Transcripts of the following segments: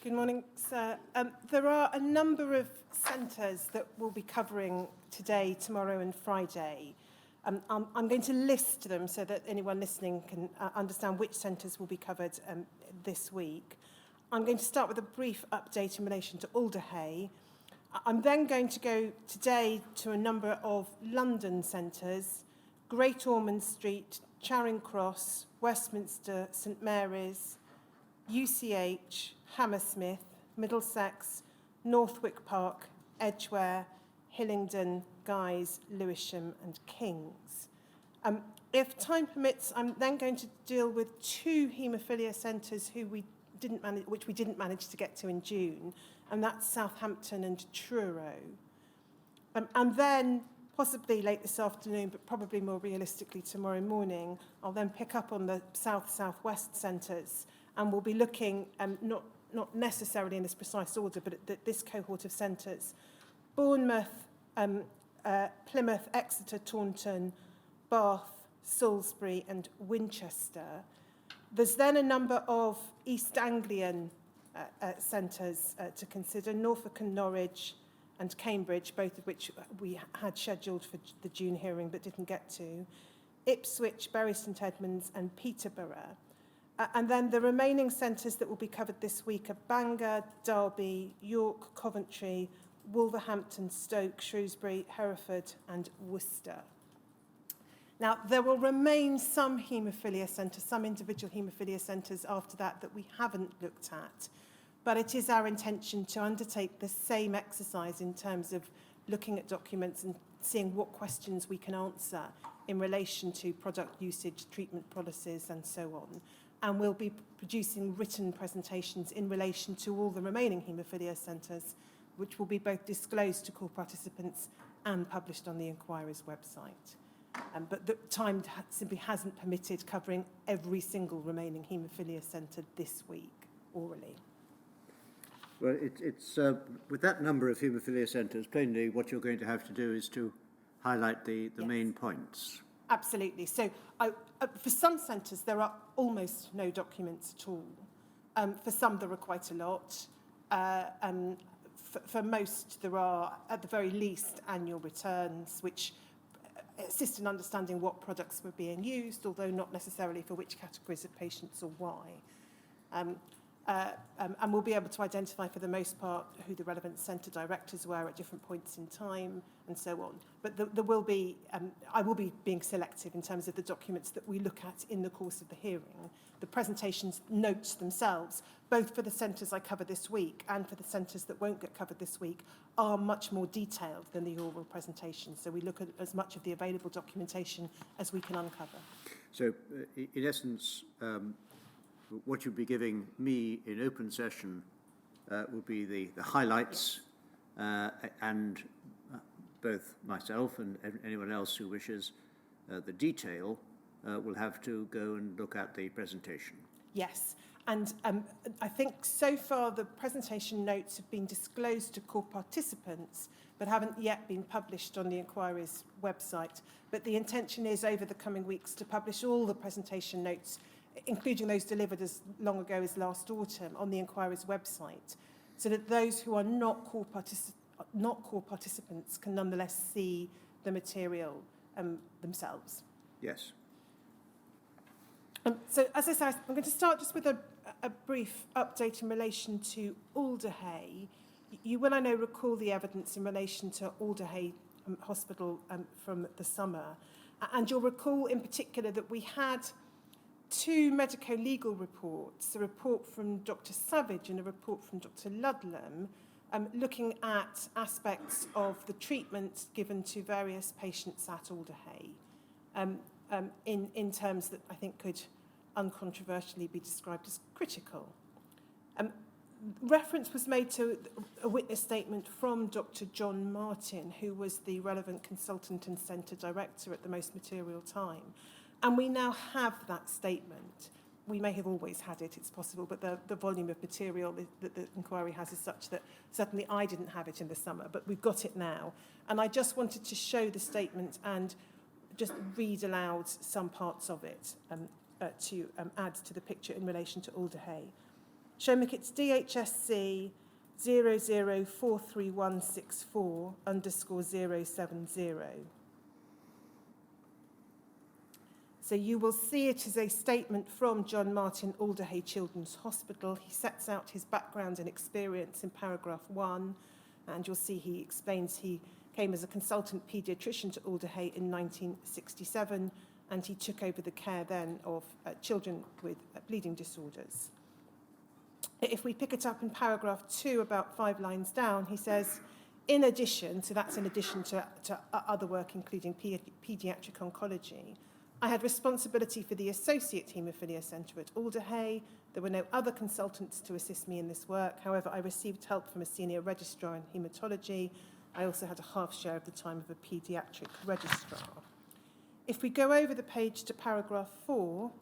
Good morning, sir. There are a number of centres that we'll be covering today, tomorrow and Friday. I'm going to list them so that anyone listening can understand which centres will be covered this week. I'm going to start with a brief update in relation to Alderhay. I'm then going to go today to a number of London centres: Great Ormond Street, Charing Cross, Westminster, St Mary's, UCH, Hammersmith, Middlesex, Northwick Park, Edgware, Hillingdon, Guy's, Lewisham and King's. If time permits, I'm then going to deal with two haemophilia centres which we didn't manage to get to in June, and that's Southampton and Truro. And then, possibly late this afternoon, but probably more realistically tomorrow morning, I'll then pick up on the south-southwest centres, and we'll be looking not necessarily in this precise order, but at this cohort of centres: Bournemouth, Plymouth, Exeter, Taunton, Bath, Salisbury and Winchester. There's then a number of East Anglian centres to consider: Norfolk and Norwich and Cambridge, both of which we had scheduled for the June hearing but didn't get to, Ipswich, Bury St Edmunds and Peterborough. And then the remaining centres that will be covered this week are Bangor, Derby, York, Coventry, Wolverhampton, Stoke, Shrewsbury, Hereford and Worcester. Now, there will remain some haemophilia centres, some individual haemophilia centres after that we haven't looked at, but it is our intention to undertake the same exercise in terms of looking at documents and seeing what questions we can answer in relation to product usage, treatment policies and so on. And we'll be producing written presentations in relation to all the remaining haemophilia centres, which will be both disclosed to core participants and published on the inquiry's website. But the time simply hasn't permitted covering every single remaining haemophilia centre this week orally. Well, it's with that number of haemophilia centres, plainly what you're going to have to do is to highlight the Yes. main points. Absolutely. So for some centres, there are almost no documents at all. For some, there are quite a lot. For most, there are, at the very least, annual returns, which assist in understanding what products were being used, although not necessarily for which categories of patients or why. And we'll be able to identify, for the most part, who the relevant centre directors were at different points in time and so on. But there will be, I will be being selective in terms of the documents that we look at in the course of the hearing. The presentations notes themselves, both for the centres I cover this week and for the centres that won't get covered this week, are much more detailed than the oral presentation. So we look at as much of the available documentation as we can uncover. So, in essence, what you'll be giving me in open session will be the highlights, and both myself and anyone else who wishes the detail will have to go and look at the presentation. Yes, and I think so far the presentation notes have been disclosed to core participants but haven't yet been published on the inquiry's website. But the intention is over the coming weeks to publish all the presentation notes, including those delivered as long ago as last autumn, on the inquiry's website, so that those who are not core participants can nonetheless see the material themselves. Yes. So, as I said, I'm going to start just with a brief update in relation to Alderhay. You will, I know, recall the evidence in relation to Alderhay Hospital from the summer. And you'll recall in particular that we had two medico-legal reports, a report from Dr. Savage and a report from Dr. Ludlam, looking at aspects of the treatment given to various patients at Alderhay, in terms that I think could uncontroversially be described as critical. Reference was made to a witness statement from Dr. John Martin, who was the relevant consultant and centre director at the most material time. And we now have that statement. We may have always had it, it's possible, but the volume of material that the inquiry has is such that certainly I didn't have it in the summer, but we've got it now. And I just wanted to show the statement and just read aloud some parts of it to add to the picture in relation to Alderhay. Showmikit's DHSC 00436164_070. So you will see it as a statement from John Martin Alderhay Children's Hospital. He sets out his background and experience in paragraph 1, and you'll see he explains he came as a consultant paediatrician to Alderhay in 1967, and he took over the care then of children with bleeding disorders. If we pick it up in paragraph 2, about 5 lines down, he says, in addition, so that's in addition to other work including paediatric oncology, I had responsibility for the Associate Haemophilia Centre at Alderhay. There were no other consultants to assist me in this work. However, I received help from a senior registrar in haematology. I also had a half share of the time of a paediatric registrar. If we go over the page to paragraph 4,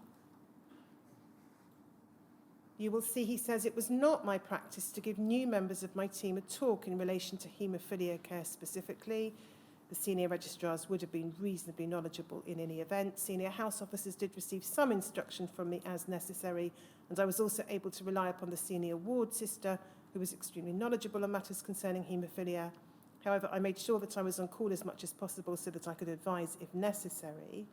you will see he says, it was not my practice to give new members of my team a talk in relation to haemophilia care specifically. The senior registrars would have been reasonably knowledgeable in any event. Senior house officers did receive some instruction from me as necessary, and I was also able to rely upon the senior ward sister, who was extremely knowledgeable on matters concerning haemophilia. However, I made sure that I was on call as much as possible so that I could advise if necessary.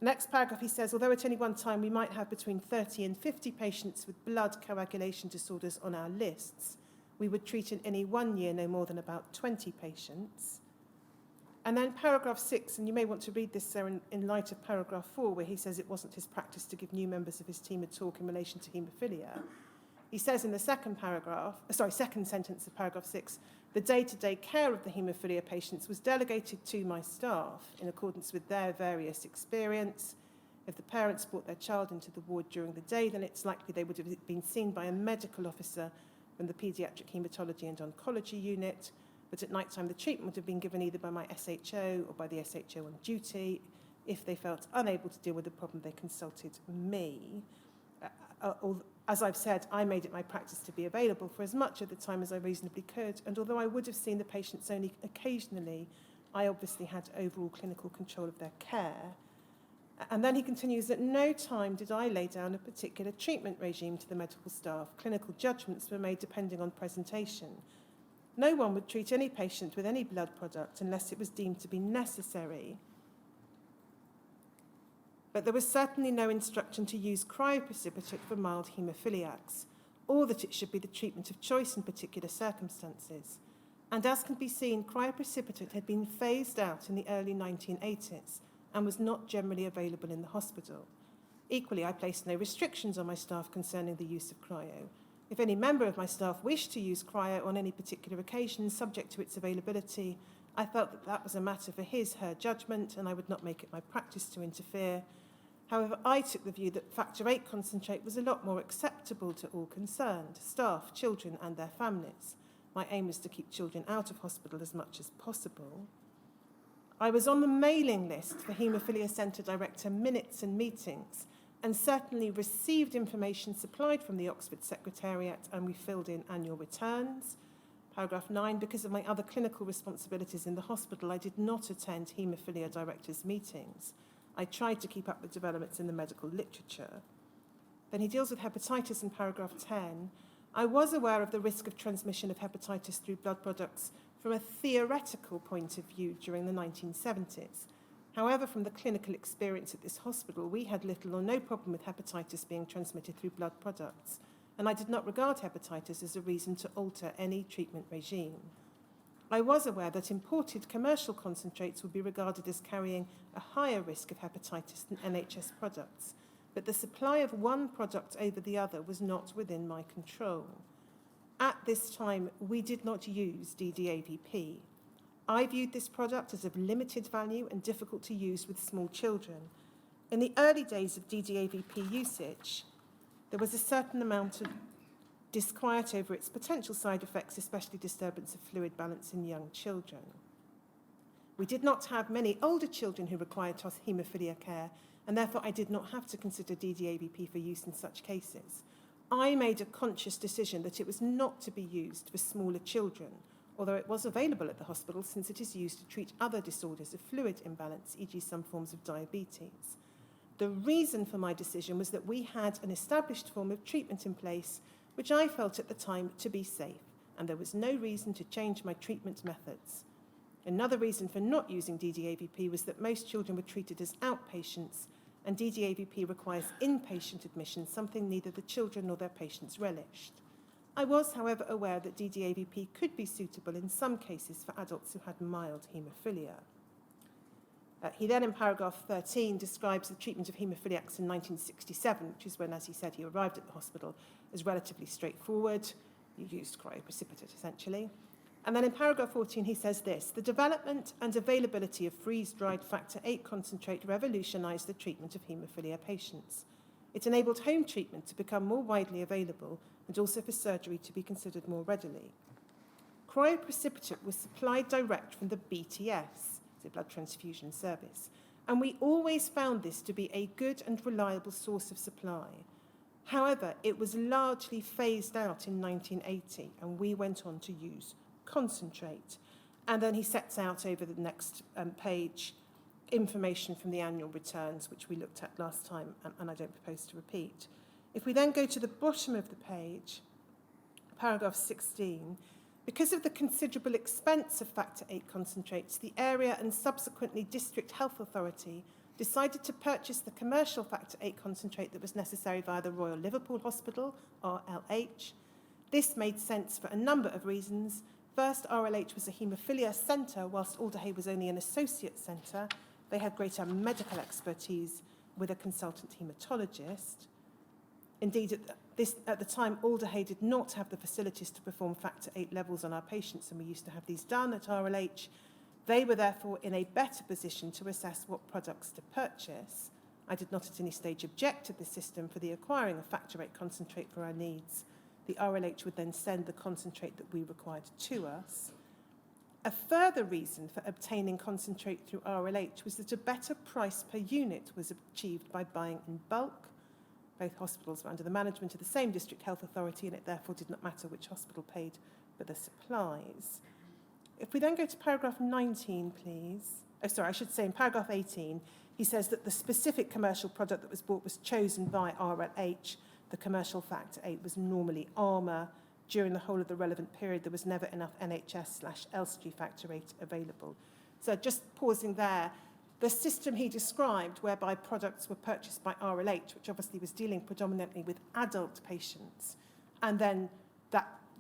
The next paragraph, he says, although at any one time we might have between 30 and 50 patients with blood coagulation disorders on our lists, we would treat in any 1 year no more than about 20 patients. And then paragraph 6, and you may want to read this, sir, in light of paragraph 4, where he says it wasn't his practice to give new members of his team a talk in relation to haemophilia. He says in the second sentence of paragraph 6, the day-to-day care of the haemophilia patients was delegated to my staff in accordance with their various experience. If the parents brought their child into the ward during the day, then it's likely they would have been seen by a medical officer from the paediatric haematology and oncology unit. But at night time, the treatment would have been given either by my SHO or by the SHO on duty. If they felt unable to deal with the problem, they consulted me. As I've said, I made it my practice to be available for as much of the time as I reasonably could, and although I would have seen the patients only occasionally, I obviously had overall clinical control of their care. And then he continues, at no time did I lay down a particular treatment regime to the medical staff. Clinical judgments were made depending on presentation. No one would treat any patient with any blood product unless it was deemed to be necessary. But there was certainly no instruction to use cryoprecipitate for mild hemophiliacs, or that it should be the treatment of choice in particular circumstances. And as can be seen, cryoprecipitate had been phased out in the early 1980s and was not generally available in the hospital. Equally, I placed no restrictions on my staff concerning the use of cryo. If any member of my staff wished to use cryo on any particular occasion, subject to its availability, I felt that that was a matter for her judgment, and I would not make it my practice to interfere. However, I took the view that factor VIII concentrate was a lot more acceptable to all concerned, staff, children and their families. My aim was to keep children out of hospital as much as possible. I was on the mailing list for Haemophilia Centre Director minutes and meetings, and certainly received information supplied from the Oxford Secretariat, and we filled in annual returns. Paragraph 9, because of my other clinical responsibilities in the hospital, I did not attend haemophilia directors' meetings. I tried to keep up with developments in the medical literature. Then he deals with hepatitis in paragraph 10. I was aware of the risk of transmission of hepatitis through blood products from a theoretical point of view during the 1970s. However, from the clinical experience at this hospital, we had little or no problem with hepatitis being transmitted through blood products, and I did not regard hepatitis as a reason to alter any treatment regime. I was aware that imported commercial concentrates would be regarded as carrying a higher risk of hepatitis than NHS products, but the supply of one product over the other was not within my control. At this time, we did not use DDAVP. I viewed this product as of limited value and difficult to use with small children. In the early days of DDAVP usage, there was a certain amount of disquiet over its potential side effects, especially disturbance of fluid balance in young children. We did not have many older children who required haemophilia care, and therefore I did not have to consider DDAVP for use in such cases. I made a conscious decision that it was not to be used for smaller children, although it was available at the hospital since it is used to treat other disorders of fluid imbalance, e.g. some forms of diabetes. The reason for my decision was that we had an established form of treatment in place which I felt at the time to be safe, and there was no reason to change my treatment methods. Another reason for not using DDAVP was that most children were treated as outpatients, and DDAVP requires inpatient admission, something neither the children nor their patients relished. I was, however, aware that DDAVP could be suitable in some cases for adults who had mild haemophilia. He then, in paragraph 13, describes the treatment of haemophiliacs in 1967, which is when, as he said, he arrived at the hospital, as relatively straightforward. You used cryoprecipitate, essentially. And then in paragraph 14, he says this: the development and availability of freeze-dried factor VIII concentrate revolutionised the treatment of haemophilia patients. It enabled home treatment to become more widely available and also for surgery to be considered more readily. Cryoprecipitate was supplied direct from the BTS, the blood transfusion service, and we always found this to be a good and reliable source of supply. However, it was largely phased out in 1980, and we went on to use concentrate. And then he sets out over the next page information from the annual returns, which we looked at last time, and I don't propose to repeat. If we then go to the bottom of the page, paragraph 16, because of the considerable expense of factor VIII concentrates, the area and subsequently district health authority decided to purchase the commercial factor VIII concentrate that was necessary via the Royal Liverpool Hospital, RLH. This made sense for a number of reasons. First, RLH was a haemophilia centre, whilst Alderhay was only an associate centre. They had greater medical expertise with a consultant haematologist. Indeed, at the time, Alderhay did not have the facilities to perform factor VIII levels on our patients, and we used to have these done at RLH. They were therefore in a better position to assess what products to purchase. I did not at any stage object to the system for the acquiring of factor VIII concentrate for our needs. The RLH would then send the concentrate that we required to us. A further reason for obtaining concentrate through RLH was that a better price per unit was achieved by buying in bulk. Both hospitals were under the management of the same district health authority, and it therefore did not matter which hospital paid for the supplies. If we then go to paragraph 19, please. I should say in paragraph 18, he says that the specific commercial product that was bought was chosen by RLH. The commercial factor VIII was normally Armour. During the whole of the relevant period, there was never enough NHS/Elstree factor VIII available. So just pausing there, the system he described, whereby products were purchased by RLH, which obviously was dealing predominantly with adult patients, and then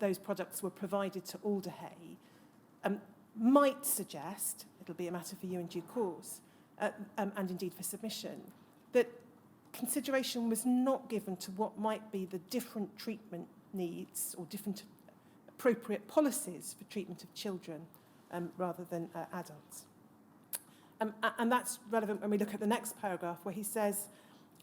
those products were provided to Alderhay, might suggest, it'll be a matter for you in due course, and indeed for submission, that consideration was not given to what might be the different treatment needs or different appropriate policies for treatment of children rather than adults. And that's relevant when we look at the next paragraph, where he says,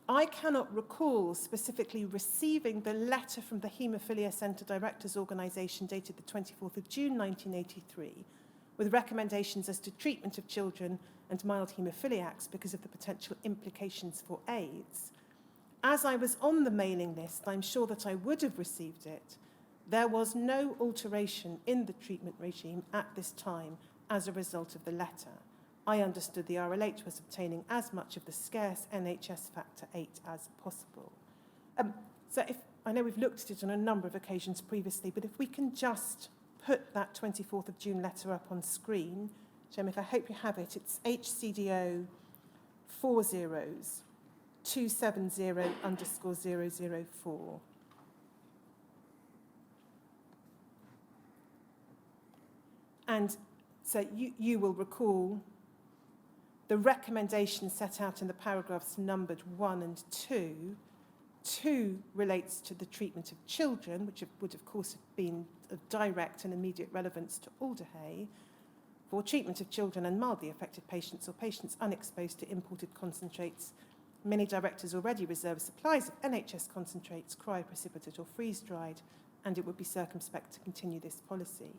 I cannot recall specifically receiving the letter from the Haemophilia Centre Directors Organisation dated the 24th of June 1983 with recommendations as to treatment of children and mild haemophiliacs because of the potential implications for AIDS. As I was on the mailing list, I'm sure that I would have received it. There was no alteration in the treatment regime at this time as a result of the letter. I understood the RLH was obtaining as much of the scarce NHS factor VIII as possible. So I know we've looked at it on a number of occasions previously, but if we can just put that 24th of June letter up on screen, Jem, I hope you have it. It's HCDO 40-270_004. And so you will recall the recommendations set out in the paragraphs numbered 1 and 2. 2 relates to the treatment of children, which would of course have been of direct and immediate relevance to Alderhay. For treatment of children and mildly affected patients or patients unexposed to imported concentrates, many directors already reserve supplies of NHS concentrates, cryoprecipitate or freeze-dried, and it would be circumspect to continue this policy.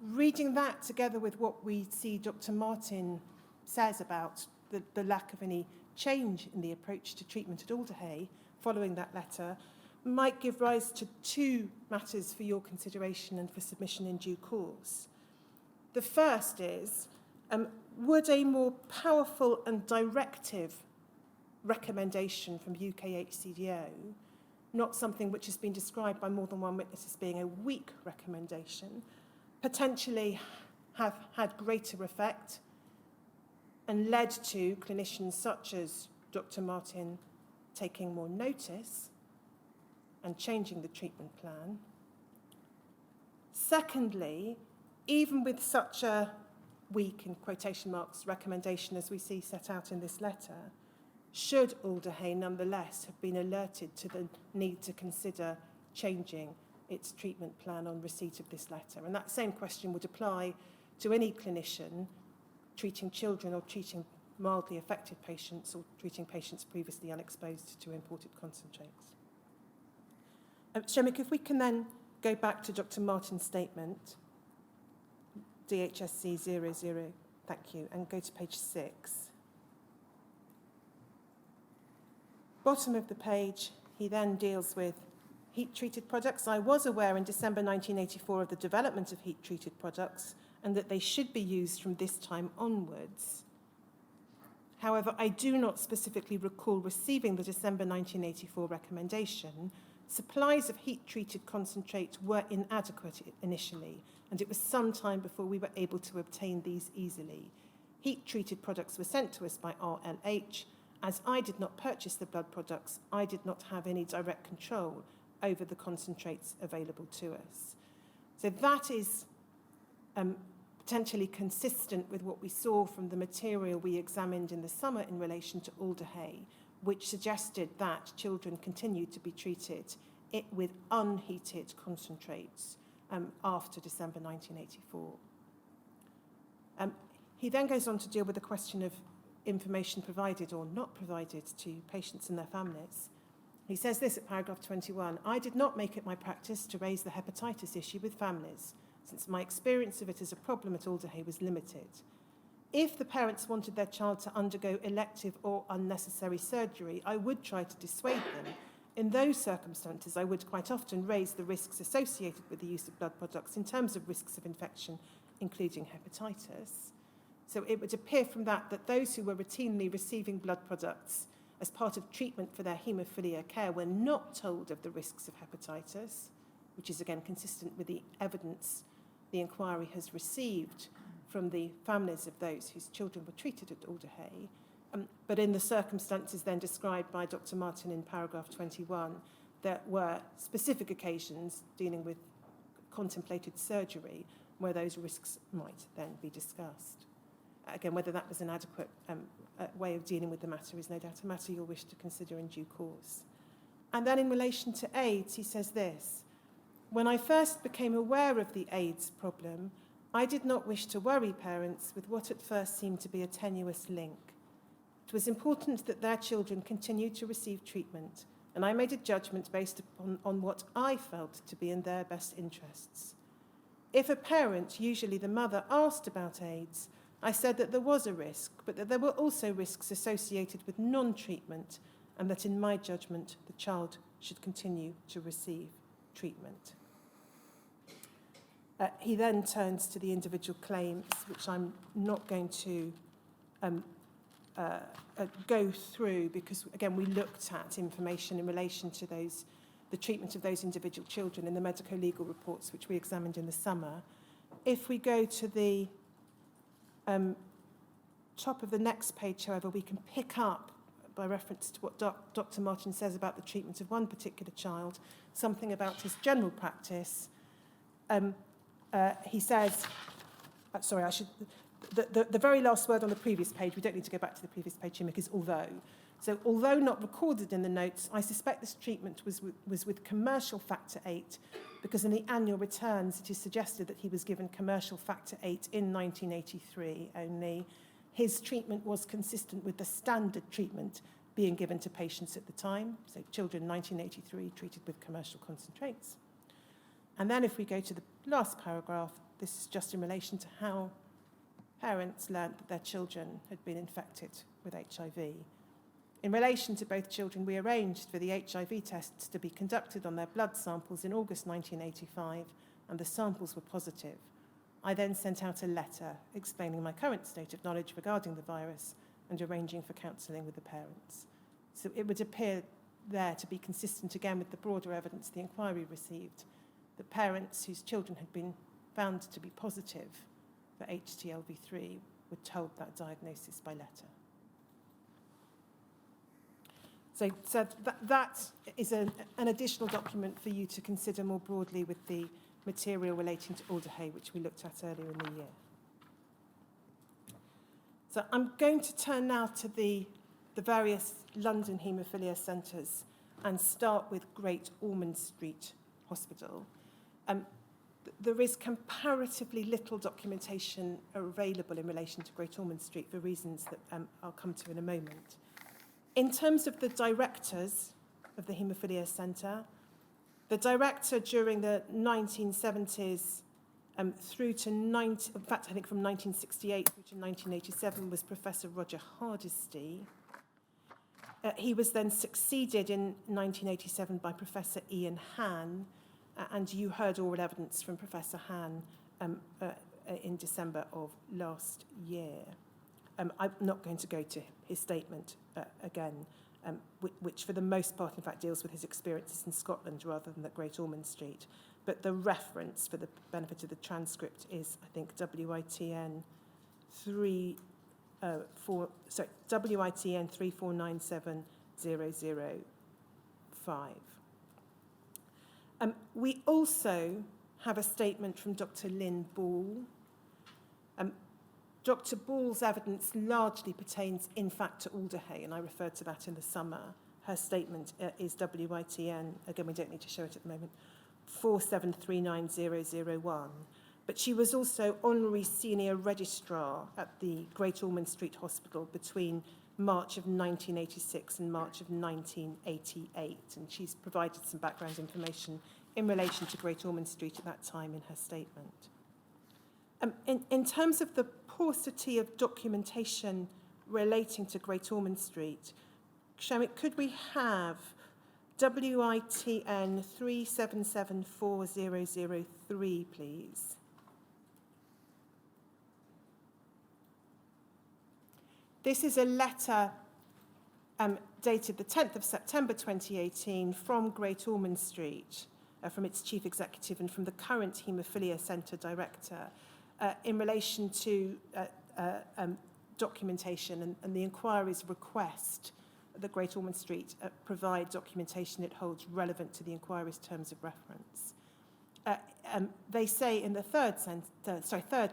Reading that together with what we see Dr. Martin says about the lack of any change in the approach to treatment at Alderhay following that letter might give rise to 2 matters for your consideration and for submission in due course. The first is, would a more powerful and directive recommendation from UK HCDO not something which has been described by more than one witness as being a weak recommendation, potentially have had greater effect and led to clinicians such as Dr. Martin taking more notice and changing the treatment plan. Secondly, even with such a weak, in quotation marks, recommendation as we see set out in this letter, should Alder Hey nonetheless have been alerted to the need to consider changing its treatment plan on receipt of this letter? And that same question would apply to any clinician treating children or treating mildly affected patients or treating patients previously unexposed to imported concentrates. Shemik, if we can then go back to Dr. Martin's statement, DHSC 00, thank you, and go to page 6. Bottom of the page, he then deals with heat-treated products. I was aware in December 1984 of the development of heat-treated products and that they should be used from this time onwards. However, I do not specifically recall receiving the December 1984 recommendation. Supplies of heat-treated concentrate were inadequate initially, and it was some time before we were able to obtain these easily. Heat-treated products were sent to us by RLH. As I did not purchase the blood products, I did not have any direct control over the concentrates available to us. So that is potentially consistent with what we saw from the material we examined in the summer in relation to Alder Hey, which suggested that children continued to be treated with unheated concentrates after December 1984. He then goes on to deal with the question of information provided or not provided to patients and their families. He says this at paragraph 21, I did not make it my practice to raise the hepatitis issue with families, since my experience of it as a problem at Alder Hey was limited. If the parents wanted their child to undergo elective or unnecessary surgery, I would try to dissuade them. In those circumstances, I would quite often raise the risks associated with the use of blood products in terms of risks of infection, including hepatitis. So it would appear from that those who were routinely receiving blood products as part of treatment for their haemophilia care were not told of the risks of hepatitis, which is again consistent with the evidence the inquiry has received from the families of those whose children were treated at Alder Hey. But in the circumstances then described by Dr. Martin in paragraph 21, there were specific occasions dealing with contemplated surgery where those risks might then be discussed. Again, whether that was an adequate way of dealing with the matter is no doubt a matter you'll wish to consider in due course. And then in relation to AIDS, he says this, when I first became aware of the AIDS problem, I did not wish to worry parents with what at first seemed to be a tenuous link. It was important that their children continued to receive treatment, and I made a judgment based on what I felt to be in their best interests. If a parent, usually the mother, asked about AIDS, I said that there was a risk, but that there were also risks associated with non-treatment, and that in my judgment, the child should continue to receive treatment. He then turns to the individual claims, which I'm not going to go through because, again, we looked at information in relation to the treatment of those individual children in the medico-legal reports, which we examined in the summer. If we go to the top of the next page, however, we can pick up, by reference to what Dr. Martin says about the treatment of one particular child, something about his general practice. He says, the very last word on the previous page, we don't need to go back to the previous page, Himik, is although. So although not recorded in the notes, I suspect this treatment was with commercial factor 8, because in the annual returns it is suggested that he was given commercial factor 8 in 1983 only. His treatment was consistent with the standard treatment being given to patients at the time, so children 1983 treated with commercial concentrates. And then if we go to the last paragraph, this is just in relation to how parents learned that their children had been infected with HIV. In relation to both children, we arranged for the HIV tests to be conducted on their blood samples in August 1985, and the samples were positive. I then sent out a letter explaining my current state of knowledge regarding the virus and arranging for counselling with the parents. So it would appear there to be consistent again with the broader evidence the inquiry received, that parents whose children had been found to be positive for HTLV3 were told that diagnosis by letter. So that is an additional document for you to consider more broadly with the material relating to Alder-Hey, which we looked at earlier in the year. So I'm going to turn now to the various London haemophilia centres and start with Great Ormond Street Hospital. There is comparatively little documentation available in relation to Great Ormond Street for reasons that I'll come to in a moment. In terms of the directors of the Haemophilia Centre, the director during the 1970s through to, in fact, I think from 1968 through to 1987 was Professor Roger Hardesty. He was then succeeded in 1987 by Professor Ian Han, and you heard oral evidence from Professor Han in December of last year. I'm not going to go to his statement again, which for the most part, in fact, deals with his experiences in Scotland rather than at Great Ormond Street. But the reference, for the benefit of the transcript, is, I think, WITN 3497005. We also have a statement from Dr. Lynn Ball. Dr. Ball's evidence largely pertains, in fact, to Alder-Hey, and I referred to that in the summer. Her statement is WITN, again, we don't need to show it at the moment, 4739001. But she was also honorary senior registrar at the Great Ormond Street Hospital between March of 1986 and March of 1988, and she's provided some background information in relation to Great Ormond Street at that time in her statement. In terms of the paucity of documentation relating to Great Ormond Street, Shamik, could we have WITN 3774003, please? This is a letter dated the 10th of September 2018 from Great Ormond Street, from its chief executive and from the current Haemophilia Centre director, in relation to documentation and the inquiry's request that Great Ormond Street provide documentation it holds relevant to the inquiry's terms of reference. They say in the third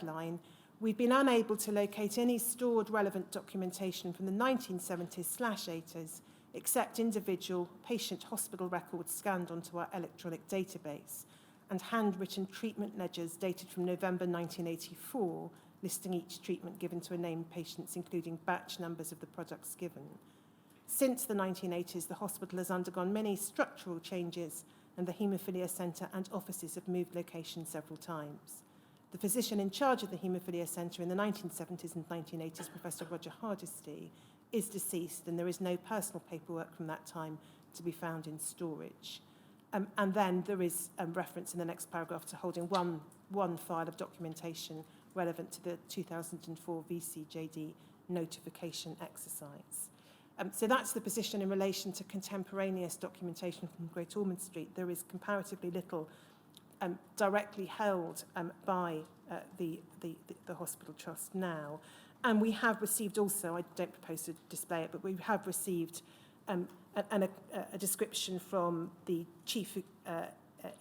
line, we've been unable to locate any stored relevant documentation from the 1970s/80s except individual patient hospital records scanned onto our electronic database and handwritten treatment ledgers dated from November 1984, listing each treatment given to a named patient, including batch numbers of the products given. Since the 1980s, the hospital has undergone many structural changes, and the Haemophilia Centre and offices have moved location several times. The physician in charge of the Haemophilia Centre in the 1970s and 1980s, Professor Roger Hardesty, is deceased, and there is no personal paperwork from that time to be found in storage. And then there is reference in the next paragraph to holding one file of documentation relevant to the 2004 VCJD notification exercise. So that's the position in relation to contemporaneous documentation from Great Ormond Street. There is comparatively little directly held by the hospital trust now. And we have received also, I don't propose to display it, but we have received a description from the chief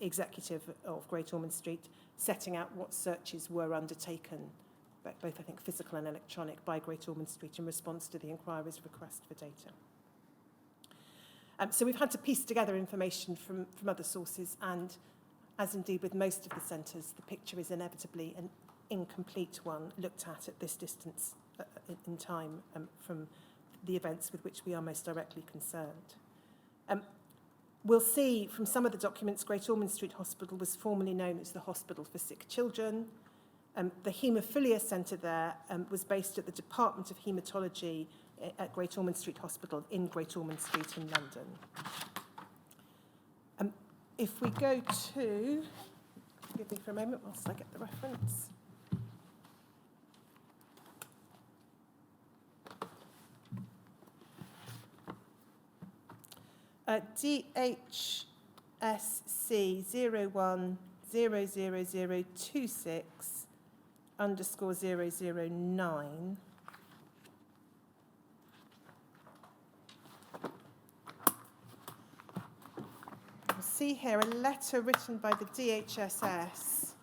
executive of Great Ormond Street setting out what searches were undertaken, both I think physical and electronic, by Great Ormond Street in response to the inquiry's request for data. So we've had to piece together information from other sources, and as indeed with most of the centres, the picture is inevitably an incomplete one looked at this distance in time from the events with which we are most directly concerned. We'll see from some of the documents, Great Ormond Street Hospital was formerly known as the Hospital for Sick Children. The Haemophilia Centre there was based at the Department of Haematology at Great Ormond Street Hospital in Great Ormond Street in London. If we go to, forgive me for a moment whilst I get the reference. DHSC 010026_009. You'll see here a letter written by the DHSS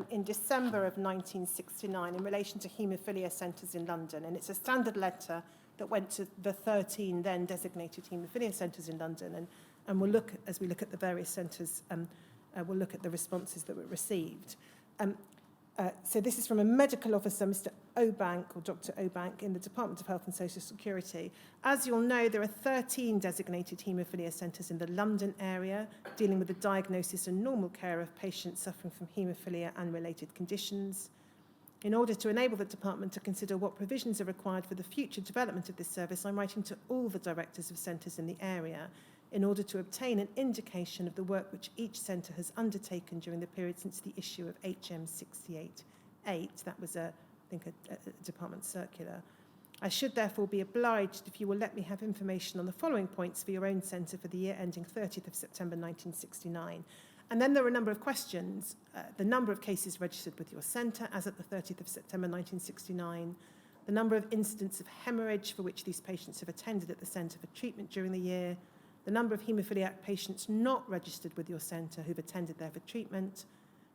in December of 1969 in relation to haemophilia centres in London. And it's a standard letter that went to the 13 then designated haemophilia centres in London. And we'll look, as we look at the various centres, we'll look at the responses that were received. So this is from a medical officer, Mr. Obank, or Dr. Obank, in the Department of Health and Social Security. As you'll know, there are 13 designated haemophilia centres in the London area, dealing with the diagnosis and normal care of patients suffering from haemophilia and related conditions. In order to enable the department to consider what provisions are required for the future development of this service, I'm writing to all the directors of centres in the area in order to obtain an indication of the work which each centre has undertaken during the period since the issue of HM 68/8. That was, I think, a department circular. I should therefore be obliged if you will let me have information on the following points for your own centre for the year ending 30th of September 1969. And then there are a number of questions. The number of cases registered with your centre as at the 30th of September 1969, the number of incidents of hemorrhage for which these patients have attended at the centre for treatment during the year, the number of haemophiliac patients not registered with your centre who've attended there for treatment,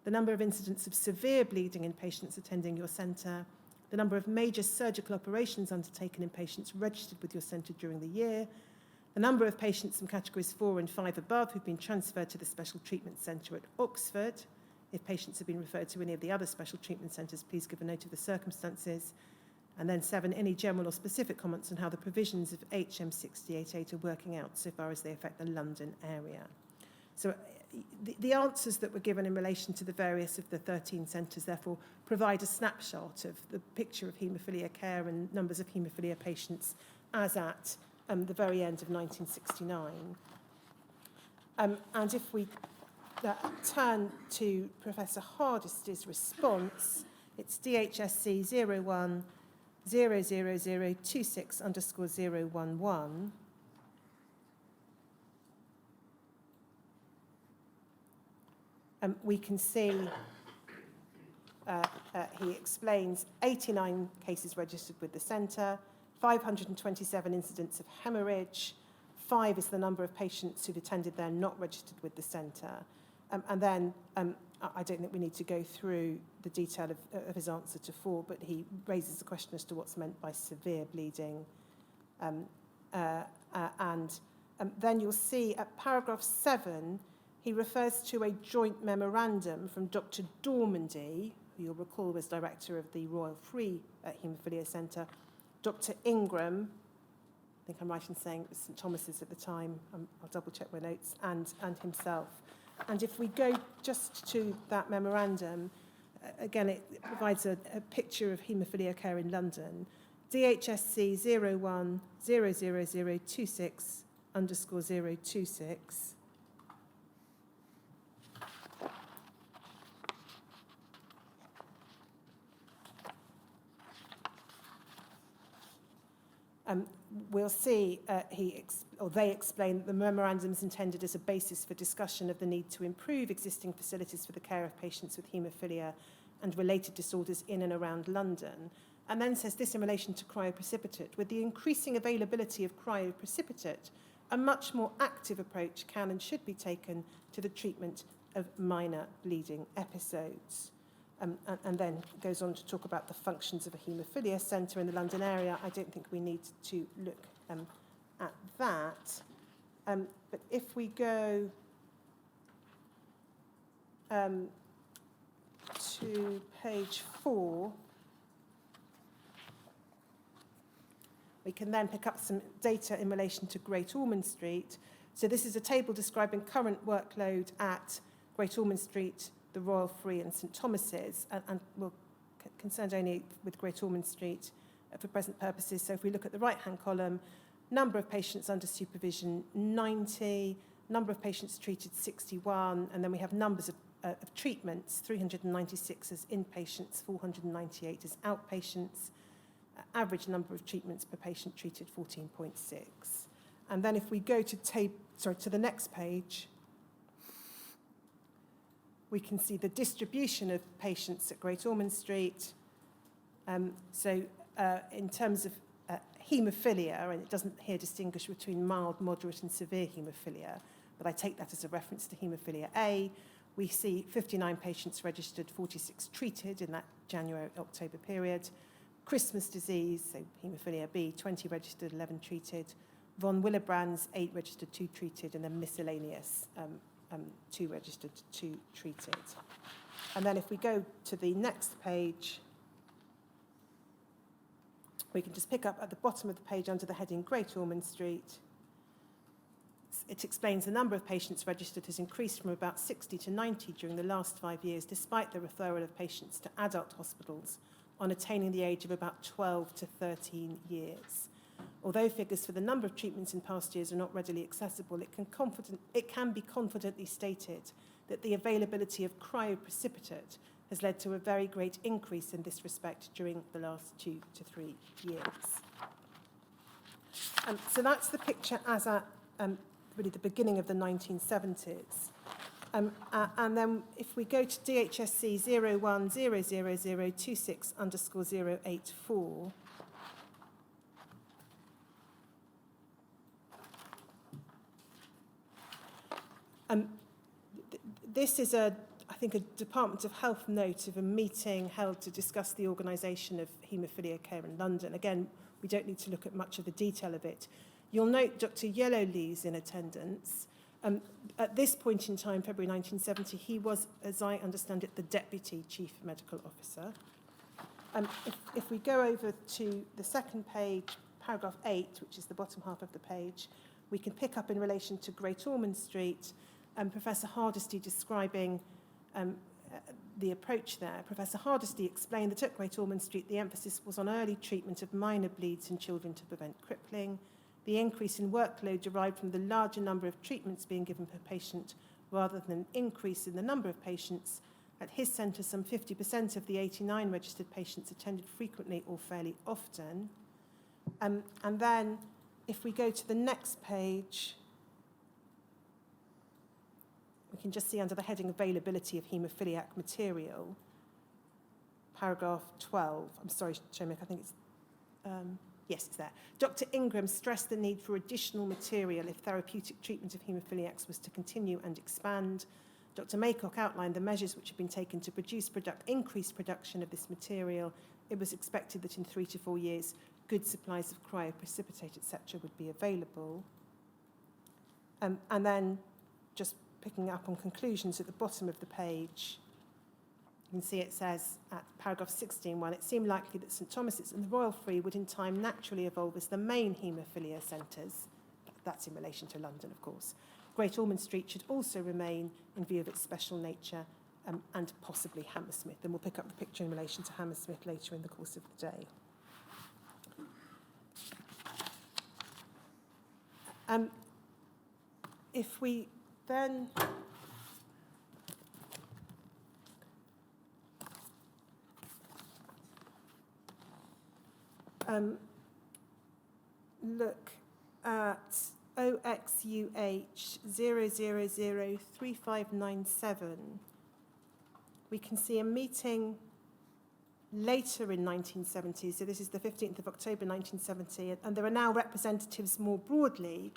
the number of incidents of severe bleeding in patients attending your centre, the number of major surgical operations undertaken in patients registered with your centre during the year, the number of patients from categories 4 and 5 above who've been transferred to the special treatment centre at Oxford. If patients have been referred to any of the other special treatment centres, please give a note of the circumstances. And then 7, any general or specific comments on how the provisions of HM 68/8 are working out so far as they affect the London area. So the answers that were given in relation to the various of the 13 centres therefore provide a snapshot of the picture of haemophilia care and numbers of haemophilia patients as at the very end of 1969. And if we turn to Professor Hardist's response, it's DHSC 010026_011. We can see, he explains, 89 cases registered with the centre, 527 incidents of hemorrhage, 5 is the number of patients who've attended there not registered with the centre. And then I don't think we need to go through the detail of his answer to 4, but he raises the question as to what's meant by severe bleeding. Then you'll see at paragraph 7, he refers to a joint memorandum from Dr. Dormandy, who you'll recall was director of the Royal Free Haemophilia Centre, Dr. Ingram, I think I'm right in saying it was St Thomas's at the time, I'll double check my notes, and himself. And if we go just to that memorandum, again, it provides a picture of haemophilia care in London. DHSC 010026_026. We'll see they explain that the memorandum is intended as a basis for discussion of the need to improve existing facilities for the care of patients with haemophilia and related disorders in and around London, and then says this in relation to cryoprecipitate. With the increasing availability of cryoprecipitate, a much more active approach can and should be taken to the treatment of minor bleeding episodes. And then goes on to talk about the functions of a haemophilia centre in the London area. I don't think we need to look at that. But if we go to page 4, we can then pick up some data in relation to Great Ormond Street. So this is a table describing current workload at Great Ormond Street, the Royal Free and St Thomas's, and we're concerned only with Great Ormond Street for present purposes. So if we look at the right-hand column, number of patients under supervision 90, number of patients treated 61, and then we have numbers of treatments, 396 as inpatients, 498 as outpatients, average number of treatments per patient treated 14.6. And then if we go to to the next page, we can see the distribution of patients at Great Ormond Street. In terms of haemophilia, and it doesn't here distinguish between mild, moderate and severe haemophilia, but I take that as a reference to haemophilia A. We see 59 patients registered, 46 treated in that January-October period. Christmas disease, so haemophilia B, 20 registered, 11 treated. Von Willebrand's, 8 registered, 2 treated, and then miscellaneous, 2 registered, 2 treated. And then if we go to the next page, we can just pick up at the bottom of the page under the heading Great Ormond Street. It explains the number of patients registered has increased from about 60 to 90 during the last 5 years, despite the referral of patients to adult hospitals on attaining the age of about 12 to 13 years. Although figures for the number of treatments in past years are not readily accessible, it can be confidently stated that the availability of cryoprecipitate has led to a very great increase in this respect during the last 2 to 3 years. So that's the picture as at really the beginning of the 1970s. And then if we go to DHSC 010026_084, this is I think a Department of Health note of a meeting held to discuss the organisation of haemophilia care in London. Again, we don't need to look at much of the detail of it. You'll note Dr. Yellowlees in attendance. At this point in time, February 1970, he was, as I understand it, the Deputy Chief Medical Officer. If we go over to the second page, paragraph 8, which is the bottom half of the page, we can pick up in relation to Great Ormond Street, Professor Hardesty describing the approach there. Professor Hardesty explained that at Great Ormond Street, the emphasis was on early treatment of minor bleeds in children to prevent crippling. The increase in workload derived from the larger number of treatments being given per patient rather than an increase in the number of patients. At his centre, some 50% of the 89 registered patients attended frequently or fairly often. And then if we go to the next page, we can just see under the heading availability of haemophiliac material, paragraph 12. I'm sorry, Chairman, I think it's... Yes, it's there. Dr. Ingram stressed the need for additional material if therapeutic treatment of haemophiliacs was to continue and expand. Dr. Maycock outlined the measures which have been taken to increase production of this material. It was expected that in 3 to 4 years, good supplies of cryoprecipitate, etc., would be available. And then, just picking up on conclusions at the bottom of the page, you can see it says at paragraph 16:1, it seemed likely that St Thomas's and the Royal Free would in time naturally evolve as the main haemophilia centres. That's in relation to London, of course. Great Ormond Street should also remain in view of its special nature and possibly Hammersmith. And we'll pick up the picture in relation to Hammersmith later in the course of the day. If we then... look at OXUH 0003597. We can see a meeting later in 1970, so this is the 15th of October 1970, and there are now representatives more broadly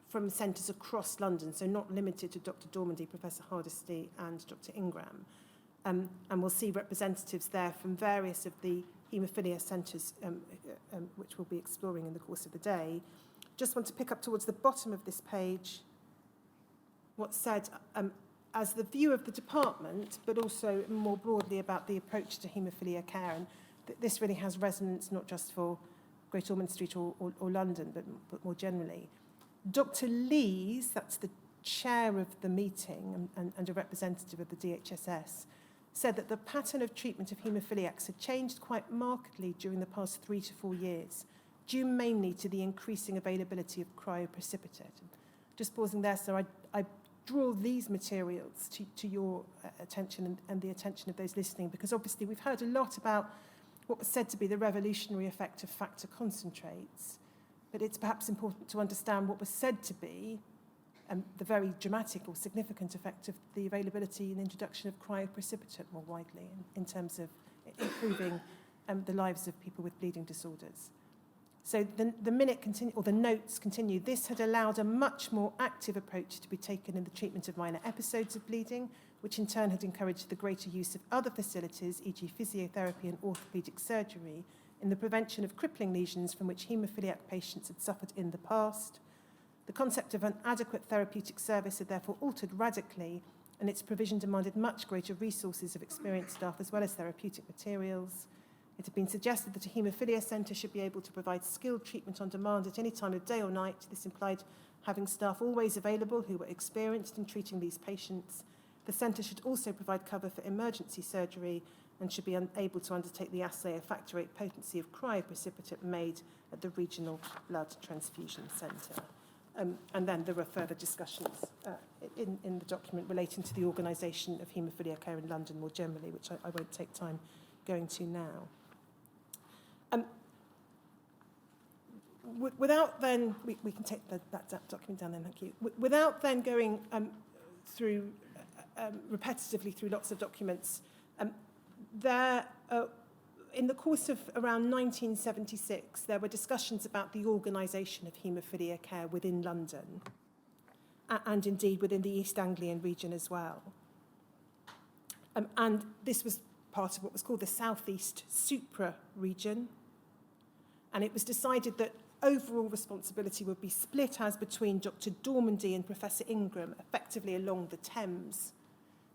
from centres across London, so not limited to Dr. Dormandy, Professor Hardesty and Dr. Ingram. And we'll see representatives there from various of the haemophilia centres, which we'll be exploring in the course of the day. Just want to pick up towards the bottom of this page what's said as the view of the department, but also more broadly about the approach to haemophilia care. And this really has resonance not just for Great Ormond Street or London, but more generally. Dr. Lees, that's the chair of the meeting and a representative of the DHSS, said that the pattern of treatment of haemophiliacs had changed quite markedly during the past 3 to 4 years, due mainly to the increasing availability of cryoprecipitate. Just pausing there, so I draw these materials to your attention and the attention of those listening, because obviously we've heard a lot about what was said to be the revolutionary effect of factor concentrates, but it's perhaps important to understand what was said to be the very dramatic or significant effect of the availability and introduction of cryoprecipitate more widely in terms of improving the lives of people with bleeding disorders. So the notes continue. This had allowed a much more active approach to be taken in the treatment of minor episodes of bleeding, which in turn had encouraged the greater use of other facilities, e.g. physiotherapy and orthopaedic surgery, in the prevention of crippling lesions from which haemophiliac patients had suffered in the past. The concept of an adequate therapeutic service had therefore altered radically, and its provision demanded much greater resources of experienced staff as well as therapeutic materials. It had been suggested that a haemophilia centre should be able to provide skilled treatment on demand at any time of day or night. This implied having staff always available who were experienced in treating these patients. The centre should also provide cover for emergency surgery and should be able to undertake the assay of factor VIII potency of cryoprecipitate made at the Regional Blood Transfusion Centre. And then there were further discussions in the document relating to the organisation of haemophilia care in London more generally, which I won't take time going to now. Without then, we can take that document down then, thank you. Without then going through repetitively through lots of documents, in the course of around 1976, there were discussions about the organisation of haemophilia care within London, and indeed within the East Anglian region as well. And this was part of what was called the South East Supra region, and it was decided that overall responsibility would be split as between Dr. Dormandy and Professor Ingram, effectively along the Thames,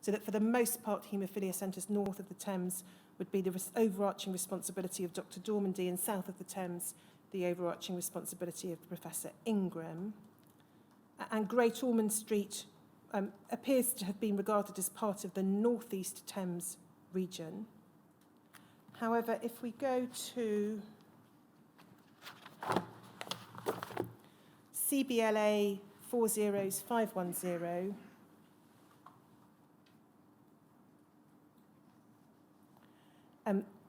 so that for the most part, haemophilia centres north of the Thames would be the overarching responsibility of Dr. Dormandy, and south of the Thames, the overarching responsibility of Professor Ingram. And Great Ormond Street appears to have been regarded as part of the North East Thames region. However, if we go to CBLA 40510,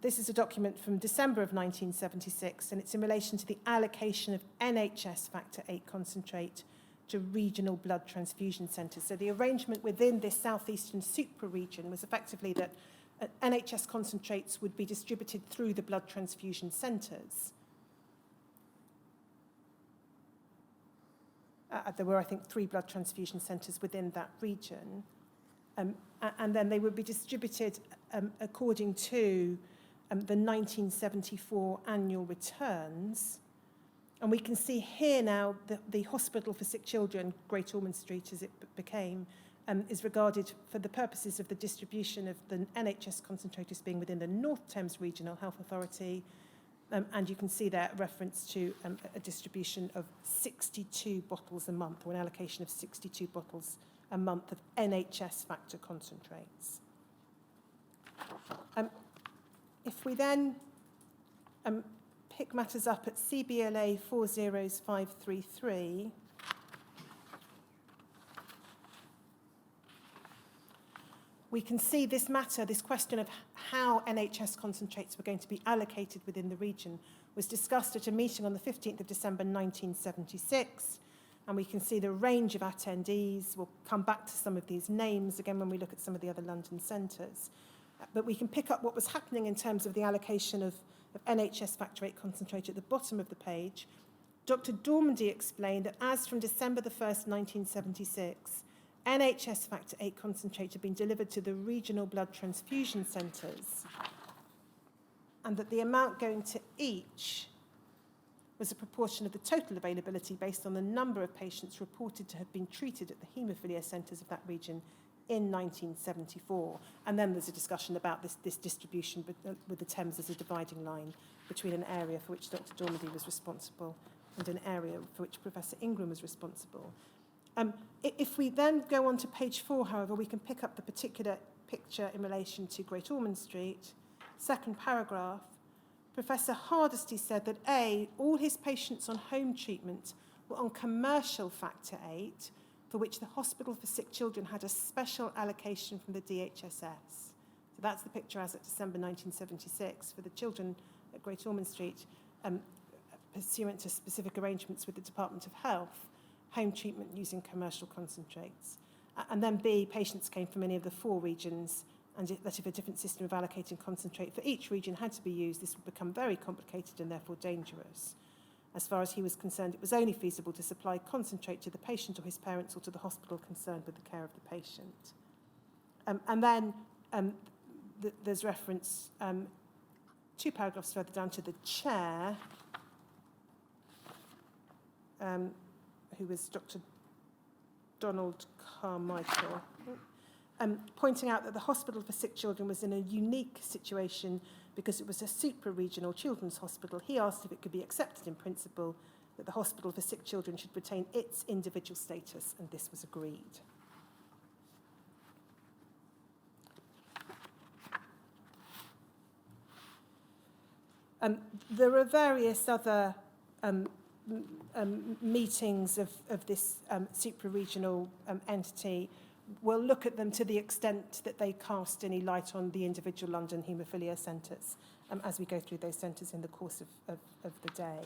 this is a document from December of 1976, and it's in relation to the allocation of NHS factor VIII concentrate to regional blood transfusion centres. So the arrangement within this southeastern Supra region was effectively that NHS concentrates would be distributed through the blood transfusion centres. There were, I think, 3 blood transfusion centres within that region. And then they would be distributed according to the 1974 annual returns. And we can see here now the Hospital for Sick Children, Great Ormond Street as it became, is regarded for the purposes of the distribution of the NHS concentrators being within the North Thames Regional Health Authority. And you can see there a reference to a distribution of 62 bottles a month, or an allocation of 62 bottles a month of NHS factor concentrates. If we then pick matters up at CBLA 40533, we can see this matter, this question of how NHS concentrates were going to be allocated within the region, was discussed at a meeting on the 15th of December 1976. And we can see the range of attendees. We'll come back to some of these names again when we look at some of the other London centres. But we can pick up what was happening in terms of the allocation of NHS factor VIII concentrate at the bottom of the page. Dr. Dormandy explained that as from December the 1st, 1976, NHS factor VIII concentrate had been delivered to the regional blood transfusion centres, and that the amount going to each was a proportion of the total availability based on the number of patients reported to have been treated at the haemophilia centres of that region in 1974. And then there's a discussion about this distribution with the Thames as a dividing line between an area for which Dr. Dormandy was responsible and an area for which Professor Ingram was responsible. If we then go on to page 4, however, we can pick up the particular picture in relation to Great Ormond Street. Second paragraph, Professor Hardesty said that A, all his patients on home treatment were on commercial factor VIII, for which the Hospital for Sick Children had a special allocation from the DHSS. So that's the picture as of December 1976 for the children at Great Ormond Street, pursuant to specific arrangements with the Department of Health. home treatment using commercial concentrates. And then B, patients came from any of the 4 regions, and that if a different system of allocating concentrate for each region had to be used, this would become very complicated and therefore dangerous. As far as he was concerned, it was only feasible to supply concentrate to the patient or his parents or to the hospital concerned with the care of the patient. And then there's reference 2 paragraphs further down to the chair, who was Dr. Donald Carmichael, pointing out that the Hospital for Sick Children was in a unique situation because it was a supra-regional children's hospital. He asked if it could be accepted in principle that the Hospital for Sick Children should retain its individual status, and this was agreed. There are various other meetings of this supra-regional entity. We'll look at them to the extent that they cast any light on the individual London haemophilia centres as we go through those centres in the course of the day.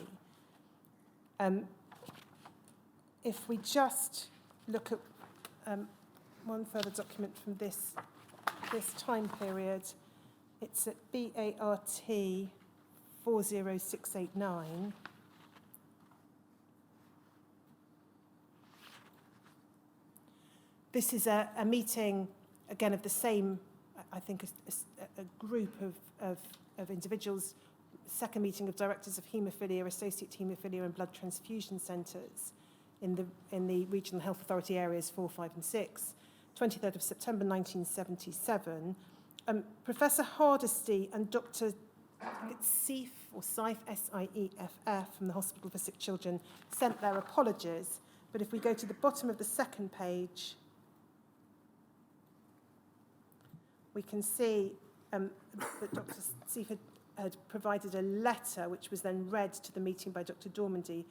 If we just look at one further document from this time period, it's at BART 40689. This is a meeting, again, of the same, I think, a group of individuals, second meeting of directors of haemophilia, associate haemophilia and blood transfusion centres in the regional health authority areas 4, 5 and 6, 23rd of September 1977. Professor Hardesty and Dr. Seif, or Seif, S-I-E-F-F, from the Hospital for Sick Children, sent their apologies. But if we go to the bottom of the second page, we can see that Dr. Seif had provided a letter which was then read to the meeting by Dr. Dormandy,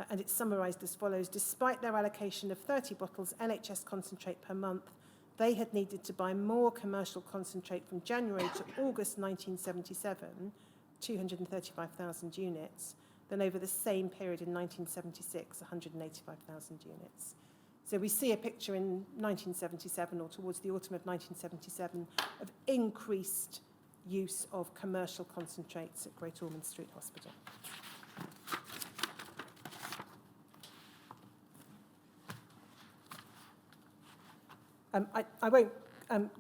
and it's summarised as follows. Despite their allocation of 30 bottles NHS concentrate per month, they had needed to buy more commercial concentrate from January to August 1977, 235,000 units, than over the same period in 1976, 185,000 units. So we see a picture in 1977, or towards the autumn of 1977, of increased use of commercial concentrates at Great Ormond Street Hospital. I won't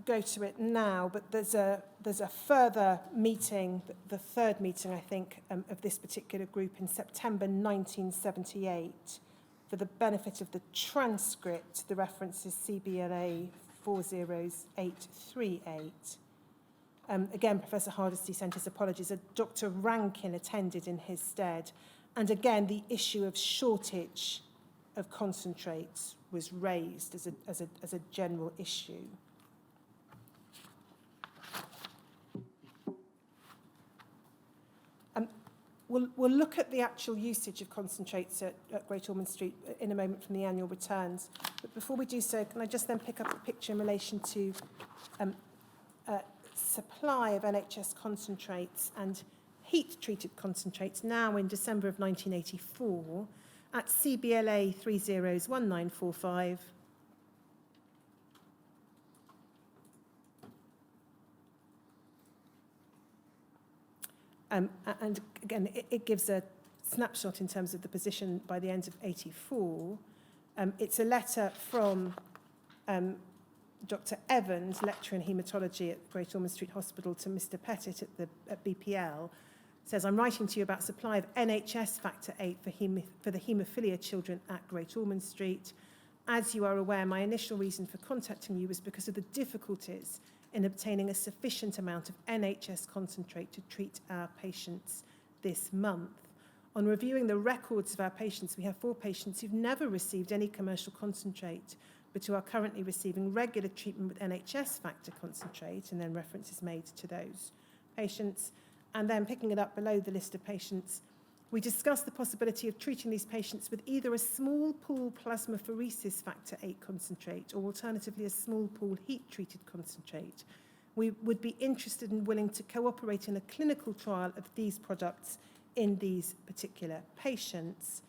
go to it now, but there's a further meeting, the third meeting, I think, of this particular group in September 1978. For the benefit of the transcript, the reference is CBLA 40838. Again, Professor Hardesty sent his apologies. Dr. Rankin attended in his stead. And again, the issue of shortage of concentrates was raised as a general issue. We'll look at the actual usage of concentrates at Great Ormond Street in a moment from the annual returns. But before we do so, can I just then pick up the picture in relation to supply of NHS concentrates and heat-treated concentrates now in December of 1984 at CBLA 301945. And again, it gives a snapshot in terms of the position by the end of 84. It's a letter from Dr. Evans, lecturer in haematology at Great Ormond Street Hospital, to Mr. Pettit at BPL. Says, I'm writing to you about supply of NHS factor 8 for the haemophilia children at Great Ormond Street. As you are aware, my initial reason for contacting you was because of the difficulties in obtaining a sufficient amount of NHS concentrate to treat our patients this month. On reviewing the records of our patients, we have 4 patients who've never received any commercial concentrate, but who are currently receiving regular treatment with NHS factor concentrate, and then reference is made to those patients. And then picking it up below the list of patients, we discussed the possibility of treating these patients with either a small pool plasmapheresis factor 8 concentrate or alternatively a small pool heat-treated concentrate. We would be interested and willing to cooperate in a clinical trial of these products in these particular patients.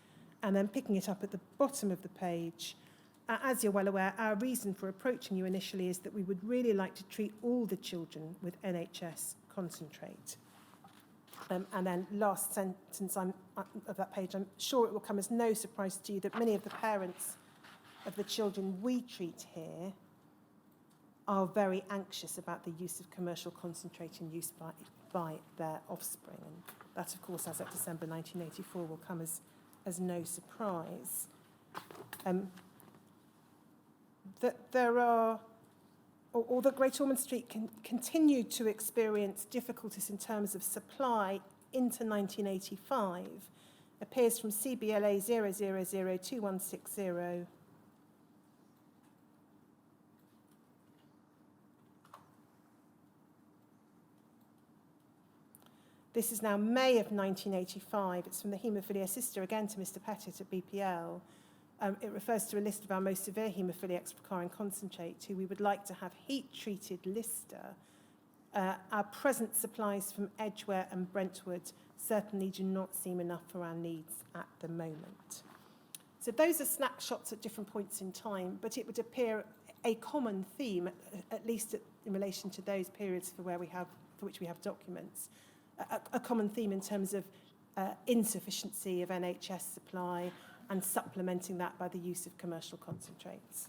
And then picking it up at the bottom of the page, as you're well aware, our reason for approaching you initially is that we would really like to treat all the children with NHS concentrate. And then last sentence of that page, I'm sure it will come as no surprise to you that many of the parents of the children we treat here are very anxious about the use of commercial concentrate in use by their offspring. And that, of course, as of December 1984, will come as no surprise. That there are, or that Great Ormond Street continued to experience difficulties in terms of supply into 1985 appears from CBLA 0002160. This is now May of 1985. It's from the Haemophilia sister, again to Mr. Pettit at BPL. It refers to a list of our most severe haemophiliacs requiring concentrate, who we would like to have heat-treated Lister. Our present supplies from Edgware and Brentwood certainly do not seem enough for our needs at the moment. So those are snapshots at different points in time, but it would appear a common theme, at least in relation to those periods for which we have documents, a common theme in terms of insufficiency of NHS supply and supplementing that by the use of commercial concentrates.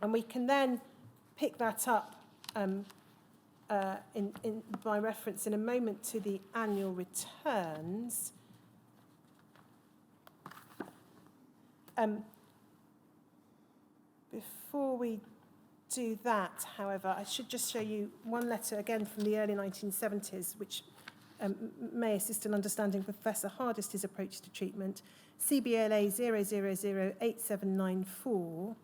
And we can then pick that up by reference in a moment to the annual returns. Before we do that, however, I should just show you one letter again from the early 1970s, which may assist in understanding Professor Hardist's approach to treatment. CBLA 0008794.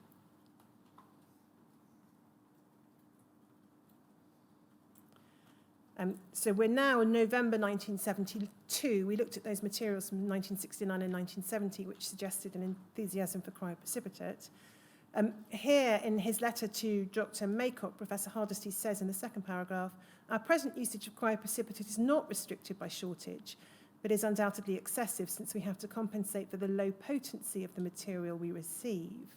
So we're now in November 1972. We looked at those materials from 1969 and 1970, which suggested an enthusiasm for cryoprecipitate. Here in his letter to Dr. Maycock, Professor Hardisty says in the second paragraph, our present usage of cryoprecipitate is not restricted by shortage, but is undoubtedly excessive since we have to compensate for the low potency of the material we receive.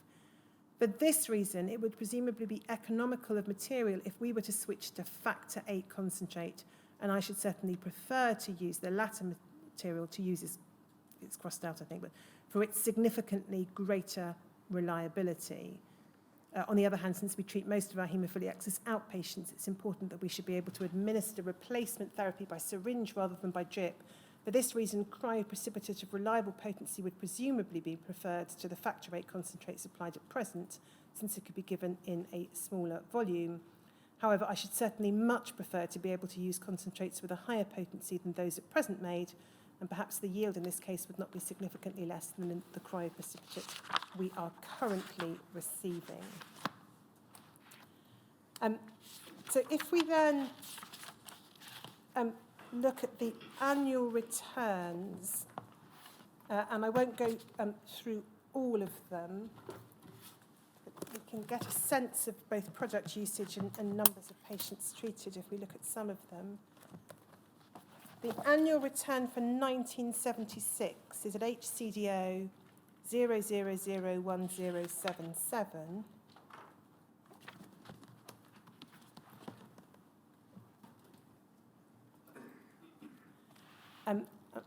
For this reason, it would presumably be economical of material if we were to switch to factor 8 concentrate, and I should certainly prefer to use the latter material to use it's crossed out, I think, but for its significantly greater reliability. On the other hand, since we treat most of our haemophiliacs as outpatients, it's important that we should be able to administer replacement therapy by syringe rather than by drip. For this reason, cryoprecipitate of reliable potency would presumably be preferred to the factor 8 concentrate supplied at present, since it could be given in a smaller volume. However, I should certainly much prefer to be able to use concentrates with a higher potency than those at present made, and perhaps the yield in this case would not be significantly less than the cryoprecipitate we are currently receiving. So if we then look at the annual returns, and I won't go through all of them, but we can get a sense of both product usage and numbers of patients treated if we look at some of them. The annual return for 1976 is at HCDO 0001077.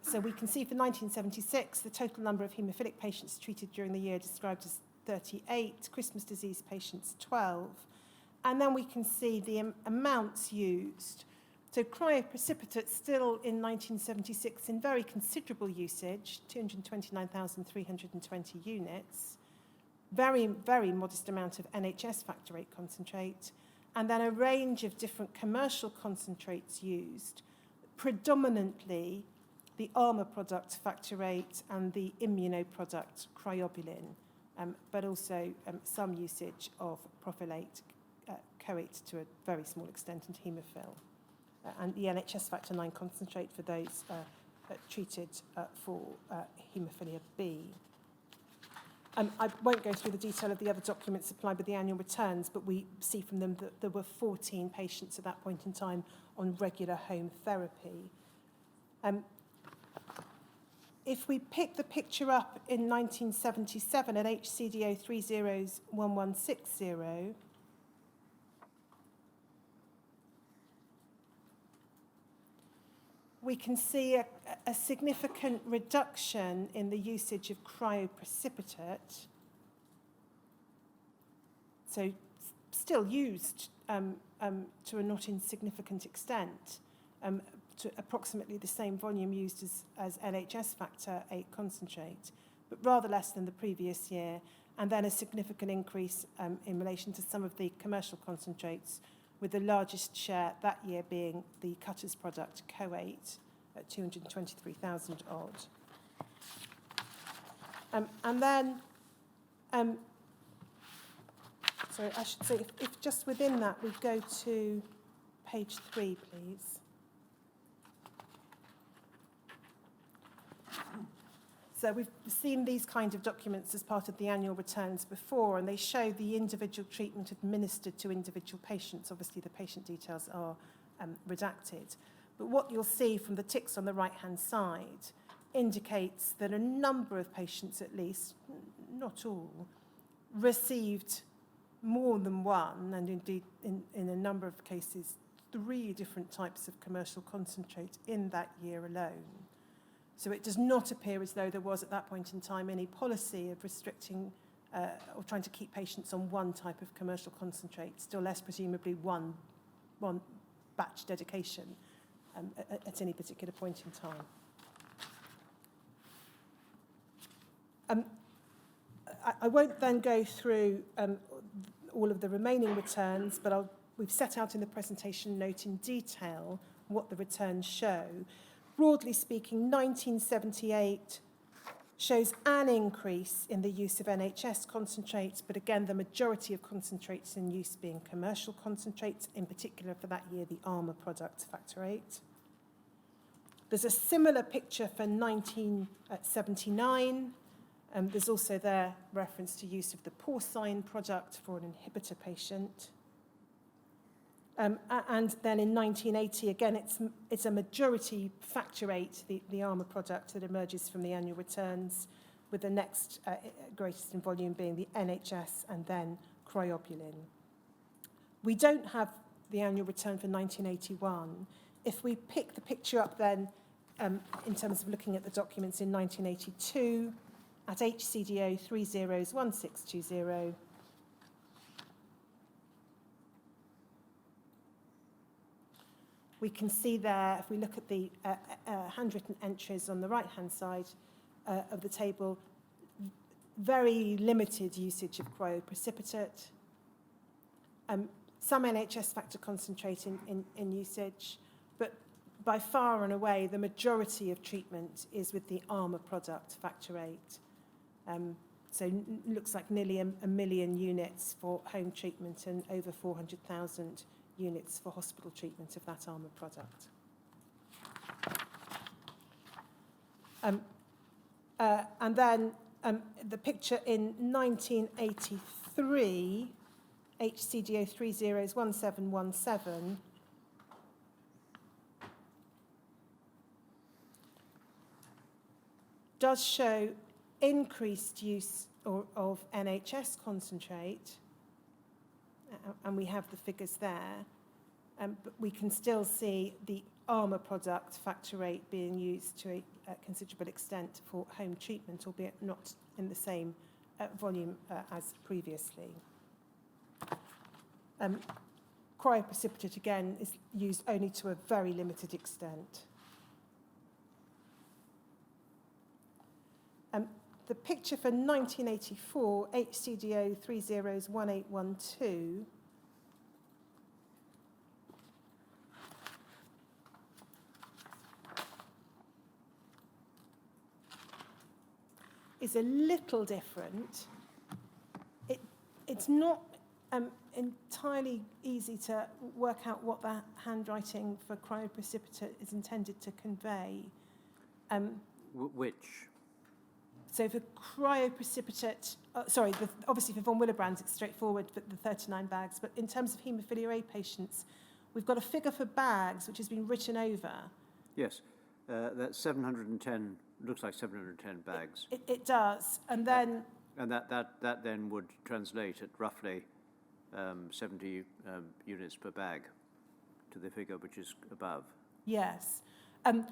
So we can see for 1976, the total number of haemophilic patients treated during the year described as 38, Christmas disease patients 12, and then we can see the amounts used. So cryoprecipitate still in 1976 in very considerable usage, 229,320 units, very, very modest amount of NHS factor 8 concentrate, and then a range of different commercial concentrates used, predominantly the Armour product factor 8 and the immuno product cryobulin, but also some usage of prophylate coate to a very small extent and hemophil. And the NHS factor 9 concentrate for those treated for Hemophilia B. I won't go through the detail of the other documents supplied with the annual returns, but we see from them that there were 14 patients at that point in time on regular home therapy. if we pick the picture up in 1977 at HCDO 301160, we can see a significant reduction in the usage of cryoprecipitate. So still used to a not insignificant extent, to approximately the same volume used as NHS factor 8 concentrate, but rather less than the previous year, and then a significant increase in relation to some of the commercial concentrates, with the largest share that year being the Cutters product, Co8, at 223,000 odd. And then, sorry, I should say, if just within that we go to page 3, please. So we've seen these kind of documents as part of the annual returns before, and they show the individual treatment administered to individual patients. Obviously, the patient details are redacted. But what you'll see from the ticks on the right-hand side indicates that a number of patients, at least, not all, received more than one, and indeed, in a number of cases, 3 different types of commercial concentrate in that year alone. So it does not appear as though there was, at that point in time, any policy of restricting or trying to keep patients on one type of commercial concentrate, still less presumably one batch dedication at any particular point in time. I won't then go through all of the remaining returns, but we've set out in the presentation note in detail what the returns show. Broadly speaking, 1978 shows an increase in the use of NHS concentrates, but again, the majority of concentrates in use being commercial concentrates, in particular for that year, the Armour product, factor 8. There's a similar picture for 1979. There's also there reference to use of the porcine product for an inhibitor patient. And then in 1980, again, it's a majority factor 8, the Armour product that emerges from the annual returns, with the next greatest in volume being the NHS and then cryobulin. We don't have the annual return for 1981. If we pick the picture up then, in terms of looking at the documents in 1982, at HCDO 301620, we can see there, if we look at the handwritten entries on the right-hand side of the table, very limited usage of cryoprecipitate, some NHS factor concentrate in usage, but by far and away, the majority of treatment is with the Armour product, factor 8. So looks like nearly a million units for home treatment and over 400,000 units for hospital treatment of that Armour product. And then the picture in 1983, HCDO 301717, does show increased use of NHS concentrate, and we have the figures there, but we can still see the Armour product, factor 8, being used to a considerable extent for home treatment, albeit not in the same volume as previously. Cryoprecipitate, again, is used only to a very limited extent. The picture for 1984, HCDO 301812, is a little different. It's not entirely easy to work out what that handwriting for cryoprecipitate is intended to convey. Which? So for cryoprecipitate, obviously for von Willebrand's it's straightforward, but the 39 bags. But in terms of haemophilia A patients, we've got a figure for bags which has been written over. Yes, that's 710 looks like 710 bags. It does, and then... And that then would translate at roughly 70 units per bag to the figure which is above. Yes. And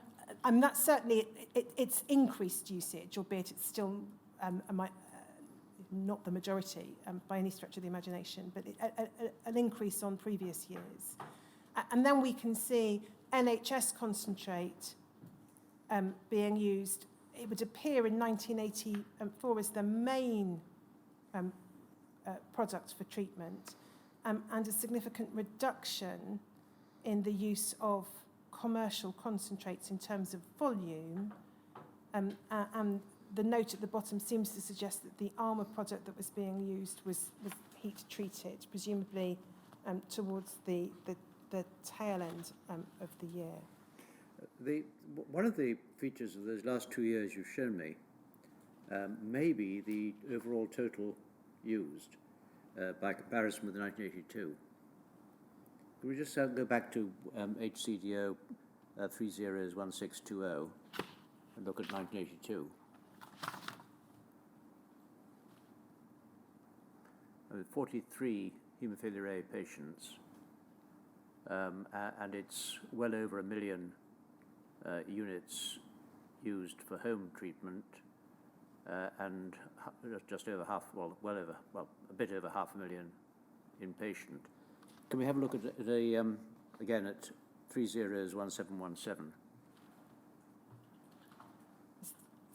that's certainly, it's increased usage, albeit it's still not the majority by any stretch of the imagination, but an increase on previous years. And then we can see NHS concentrate being used. It would appear in 1984 as the main product for treatment, and a significant reduction in the use of commercial concentrates in terms of volume, and the note at the bottom seems to suggest that the Armour product that was being used was heat treated, presumably towards the tail end of the year. One of the features of those last 2 years you've shown me may be the overall total used by comparison with 1982. Can we just go back to HCDO 301620 and look at 1982? 43 Hemophilia A patients, and it's well over 1 million units used for home treatment, and just over half, a bit over 500,000 inpatient. Can we have a look at again at 301717?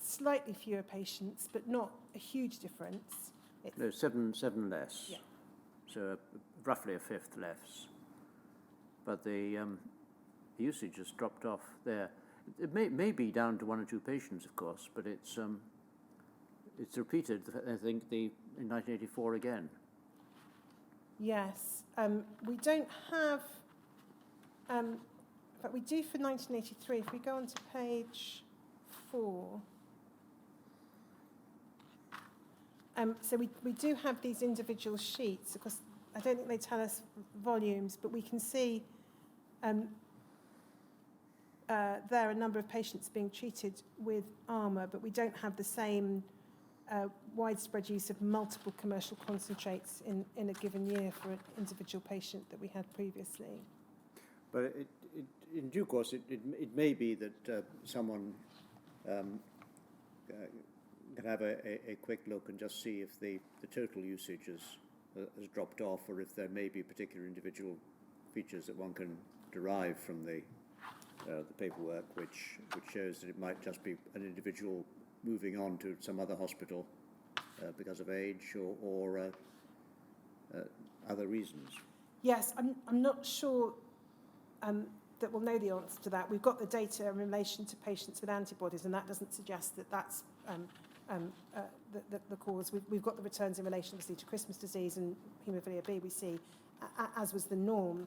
Slightly fewer patients, but not a huge difference. No, seven less. Yeah. So roughly a fifth less. But the usage has dropped off there. It may be down to 1 or 2 patients, of course, but it's repeated, I think, in 1984 again. Yes. We don't have... in fact, we do for 1983. If we go on to page 4... so we do have these individual sheets. Of course, I don't think they tell us volumes, but we can see there are a number of patients being treated with Armour, but we don't have the same widespread use of multiple commercial concentrates in a given year for an individual patient that we had previously. But in due course, it may be that someone can have a quick look and just see if the total usage has dropped off, or if there may be particular individual features that one can derive from the paperwork, which shows that it might just be an individual moving on to some other hospital because of age or other reasons. Yes, I'm not sure that we'll know the answer to that. We've got the data in relation to patients with antibodies, and that doesn't suggest that that's the cause. We've got the returns in relation, obviously, to Christmas disease and Hemophilia B. We see, as was the norm,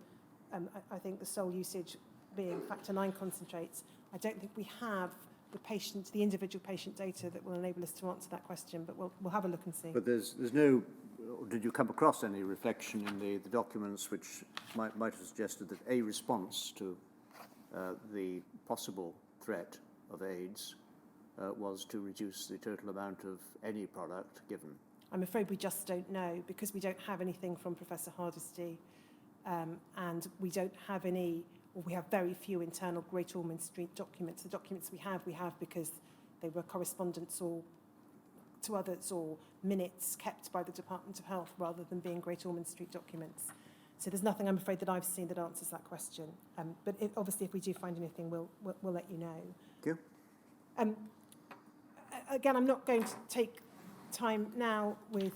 I think the sole usage being factor 9 concentrates. I don't think we have the individual patient data that will enable us to answer that question, but we'll have a look and see. But there's no... Did you come across any reflection in the documents which might have suggested that a response to the possible threat of AIDS was to reduce the total amount of any product given? I'm afraid we just don't know, because we don't have anything from Professor Hardesty, and we don't have any, or we have very few internal Great Ormond Street documents. The documents we have because they were correspondence or to others or minutes kept by the Department of Health rather than being Great Ormond Street documents. So there's nothing, I'm afraid, that I've seen that answers that question. But obviously, if we do find anything, we'll let you know. Thank you. Again, I'm not going to take time now with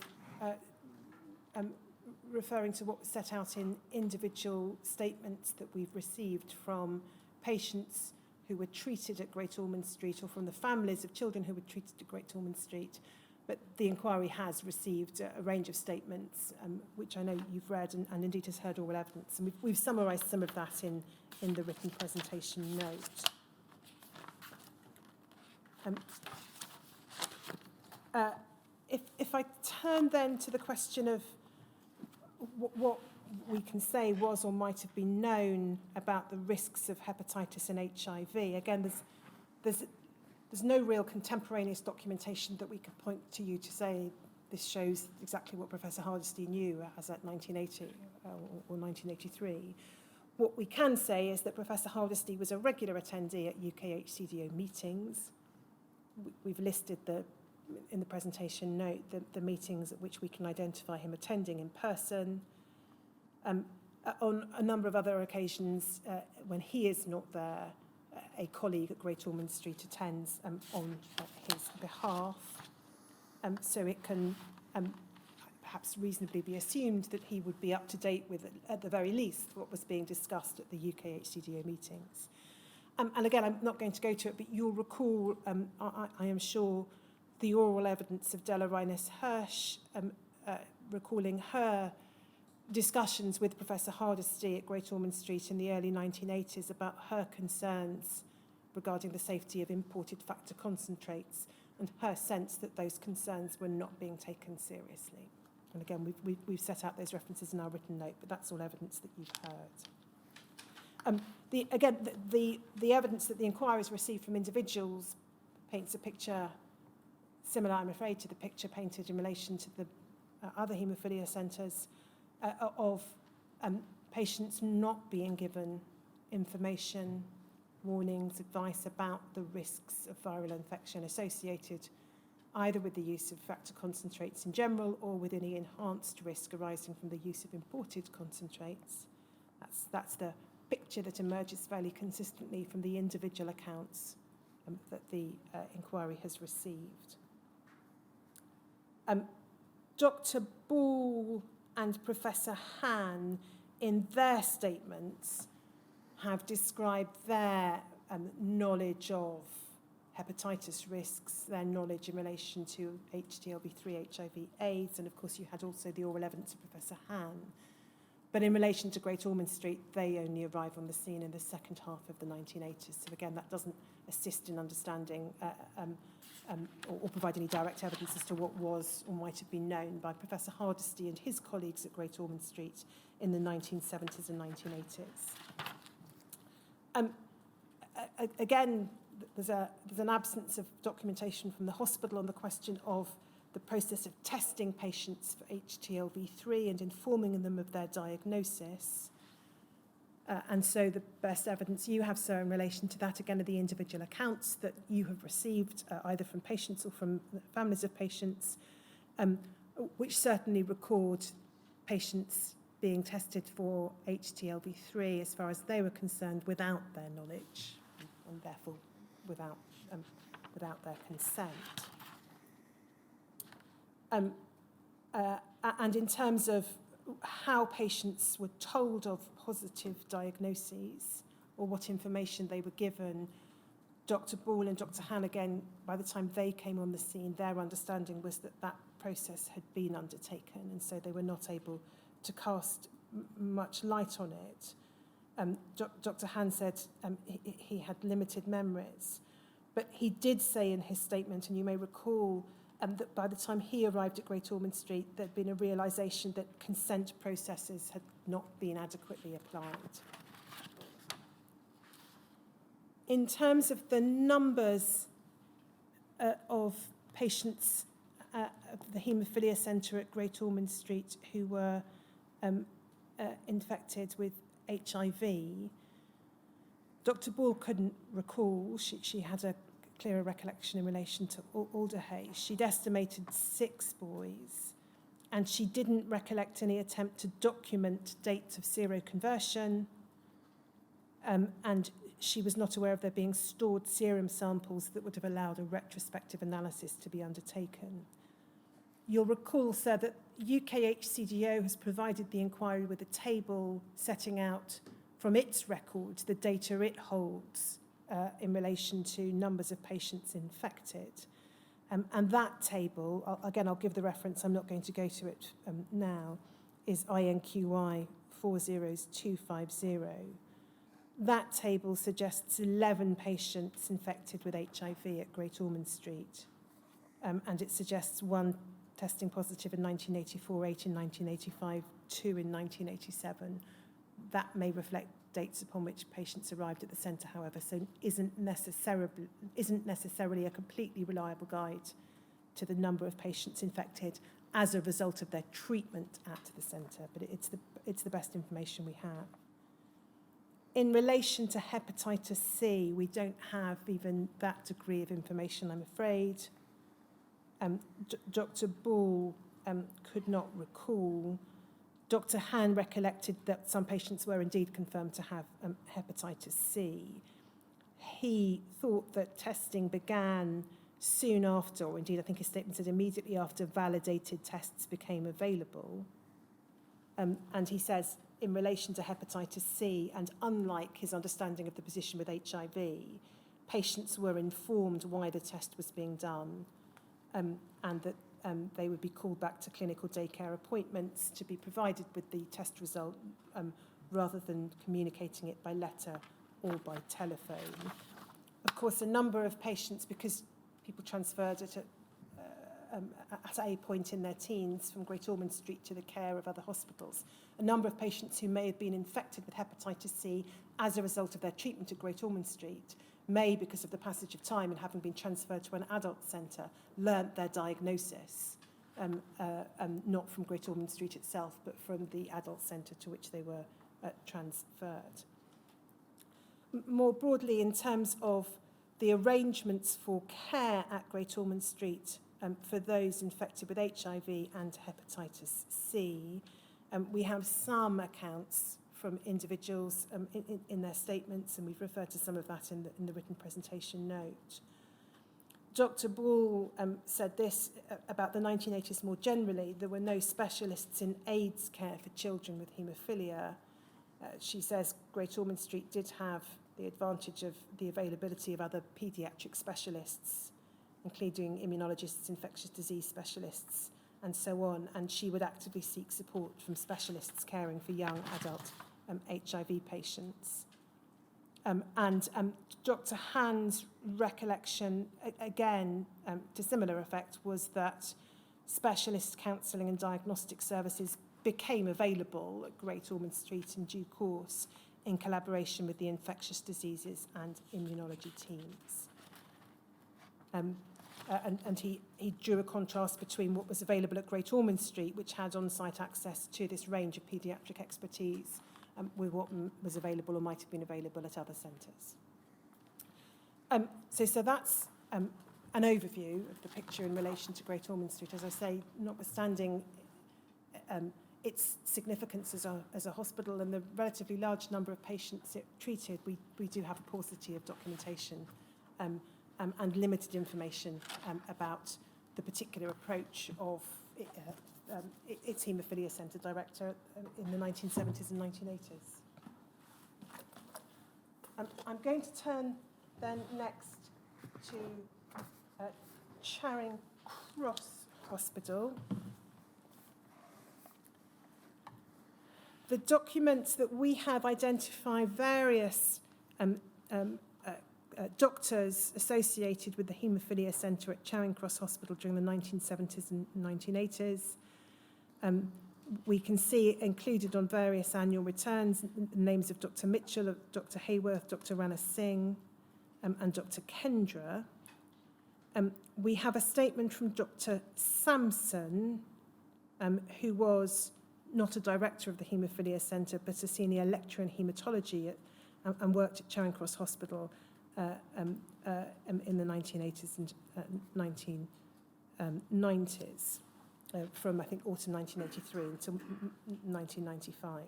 referring to what was set out in individual statements that we've received from patients who were treated at Great Ormond Street, or from the families of children who were treated at Great Ormond Street. But the inquiry has received a range of statements, which I know you've read and indeed has heard oral evidence. And we've summarised some of that in the written presentation note. If I turn then to the question of what we can say was or might have been known about the risks of hepatitis and HIV, again, there's there's no real contemporaneous documentation that we could point to you to say this shows exactly what Professor Hardesty knew as at 1980 or 1983. What we can say is that Professor Hardesty was a regular attendee at UKHCDO meetings. We've listed in the presentation note the meetings at which we can identify him attending in person. On a number of other occasions, when he is not there, a colleague at Great Ormond Street attends on his behalf. So it can perhaps reasonably be assumed that he would be up to date with, at the very least, what was being discussed at the UKHCDO meetings. And again, I'm not going to go to it, but you'll recall, I am sure, the oral evidence of Della Reines-Hirsch, recalling her discussions with Professor Hardesty at Great Ormond Street in the early 1980s about her concerns regarding the safety of imported factor concentrates and her sense that those concerns were not being taken seriously. And again, we've set out those references in our written note, but that's all evidence that you've heard. The evidence that the inquiries received from individuals paints a picture similar, I'm afraid, to the picture painted in relation to the other haemophilia centres of patients not being given information, warnings, advice about the risks of viral infection associated either with the use of factor concentrates in general or with any enhanced risk arising from the use of imported concentrates. That's the picture that emerges fairly consistently from the individual accounts that the inquiry has received. Dr. Ball and Professor Hahn, in their statements, have described their knowledge of hepatitis risks, their knowledge in relation to HTLV3, HIV/AIDS, and of course you had also the oral evidence of Professor Hahn. But in relation to Great Ormond Street, they only arrive on the scene in the second half of the 1980s. So again, that doesn't assist in understanding or provide any direct evidence as to what was or might have been known by Professor Hardesty and his colleagues at Great Ormond Street in the 1970s and 1980s. Again, there's an absence of documentation from the hospital on the question of the process of testing patients for HTLV3 and informing them of their diagnosis. And so the best evidence you have, sir, in relation to that, again, are the individual accounts that you have received, either from patients or from families of patients, which certainly record patients being tested for HTLV3 as far as they were concerned without their knowledge and therefore without their consent. And in terms of how patients were told of positive diagnoses or what information they were given, Dr. Ball and Dr. Hahn, again, by the time they came on the scene, their understanding was that that process had been undertaken, and so they were not able to cast much light on it. Dr. Hahn said he had limited memories, but he did say in his statement, and you may recall, that by the time he arrived at Great Ormond Street, there'd been a realisation that consent processes had not been adequately applied. In terms of the numbers of patients at the Haemophilia Centre at Great Ormond Street who were infected with HIV, Dr. Ball couldn't recall. She had a clearer recollection in relation to Alderhay. She'd estimated 6 boys, and she didn't recollect any attempt to document dates of seroconversion, and she was not aware of there being stored serum samples that would have allowed a retrospective analysis to be undertaken. You'll recall, sir, that UKHCDO has provided the inquiry with a table setting out from its records the data it holds in relation to numbers of patients infected. And that table, I'll give the reference, I'm not going to go to it now, is INQI 40250. That table suggests 11 patients infected with HIV at Great Ormond Street, and it suggests 1 testing positive in 1984, 8 in 1985, 2 in 1987. That may reflect dates upon which patients arrived at the centre, however, so isn't necessarily a completely reliable guide to the number of patients infected as a result of their treatment at the centre, but it's the best information we have. In relation to hepatitis C, we don't have even that degree of information, I'm afraid. Dr. Ball could not recall. Dr. Han recollected that some patients were indeed confirmed to have hepatitis C. He thought that testing began soon after, or indeed I think his statement said immediately after validated tests became available. And he says, in relation to hepatitis C, and unlike his understanding of the position with HIV, patients were informed why the test was being done, and that they would be called back to clinical daycare appointments to be provided with the test result rather than communicating it by letter or by telephone. Of course, a number of patients, because people transferred at a point in their teens from Great Ormond Street to the care of other hospitals, a number of patients who may have been infected with hepatitis C as a result of their treatment at Great Ormond Street may, because of the passage of time and having been transferred to an adult centre, learnt their diagnosis, not from Great Ormond Street itself, but from the adult centre to which they were transferred. More broadly, in terms of the arrangements for care at Great Ormond Street for those infected with HIV and hepatitis C, we have some accounts from individuals in their statements, and we've referred to some of that in the written presentation note. Dr. Ball said this about the 1980s more generally. There were no specialists in AIDS care for children with haemophilia. She says Great Ormond Street did have the advantage of the availability of other paediatric specialists, including immunologists, infectious disease specialists, and so on, and she would actively seek support from specialists caring for young adult HIV patients. And Dr. Han's recollection, again, to similar effect, was that specialist counselling and diagnostic services became available at Great Ormond Street in due course in collaboration with the infectious diseases and immunology teams. And he drew a contrast between what was available at Great Ormond Street, which had on-site access to this range of paediatric expertise, with what was available or might have been available at other centres. So that's an overview of the picture in relation to Great Ormond Street. As I say, notwithstanding its significance as a hospital and the relatively large number of patients it treated, we do have a paucity of documentation and limited information about the particular approach of its Haemophilia Centre director in the 1970s and 1980s. I'm going to turn then next to Charing Cross Hospital. The documents that we have identify various doctors associated with the Haemophilia Centre at Charing Cross Hospital during the 1970s and 1980s. We can see included on various annual returns the names of Dr. Mitchell, Dr. Hayworth, Dr. Rana Singh, and Dr. Kendra. We have a statement from Dr. Sampson, who was not a director of the Haemophilia Centre, but a senior lecturer in haematology and worked at Charing Cross Hospital in the 1980s and 1990s, from, I think, autumn 1983 until 1995.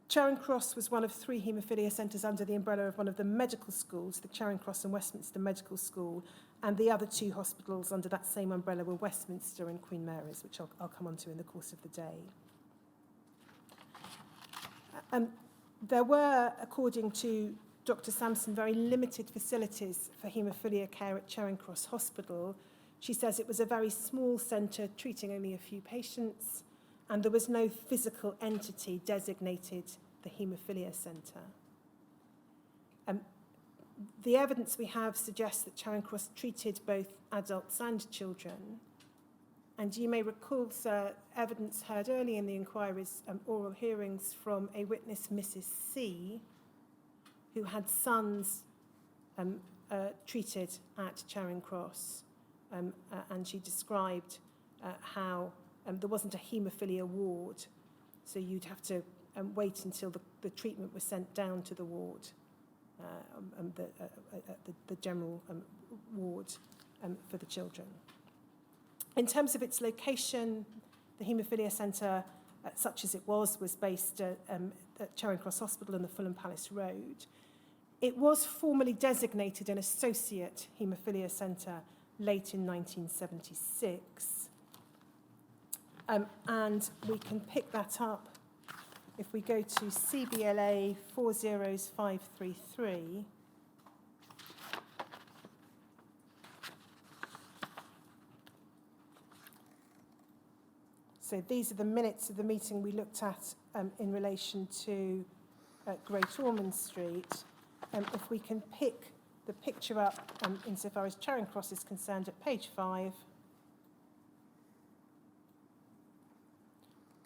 Charing Cross was one of 3 haemophilia centres under the umbrella of one of the medical schools, the Charing Cross and Westminster Medical School, and the other 2 hospitals under that same umbrella were Westminster and Queen Mary's, which I'll come on to in the course of the day. There were, according to Dr. Sampson, very limited facilities for haemophilia care at Charing Cross Hospital. She says it was a very small centre treating only a few patients, and there was no physical entity designated the Haemophilia Centre. The evidence we have suggests that Charing Cross treated both adults and children, And you may recall, sir, evidence heard early in the inquiry's oral hearings from a witness, Mrs. C, who had sons treated at Charing Cross, and she described how there wasn't a haemophilia ward, so you'd have to wait until the treatment was sent down to the ward, the general ward for the children. In terms of its location, the Haemophilia Centre, such as it was based at Charing Cross Hospital in the Fulham Palace Road. It was formally designated an associate Haemophilia Centre late in 1976. And we can pick that up if we go to CBLA 40533. So these are the minutes of the meeting we looked at in relation to Great Ormond Street. If we can pick the picture up insofar as Charing Cross is concerned at page 5.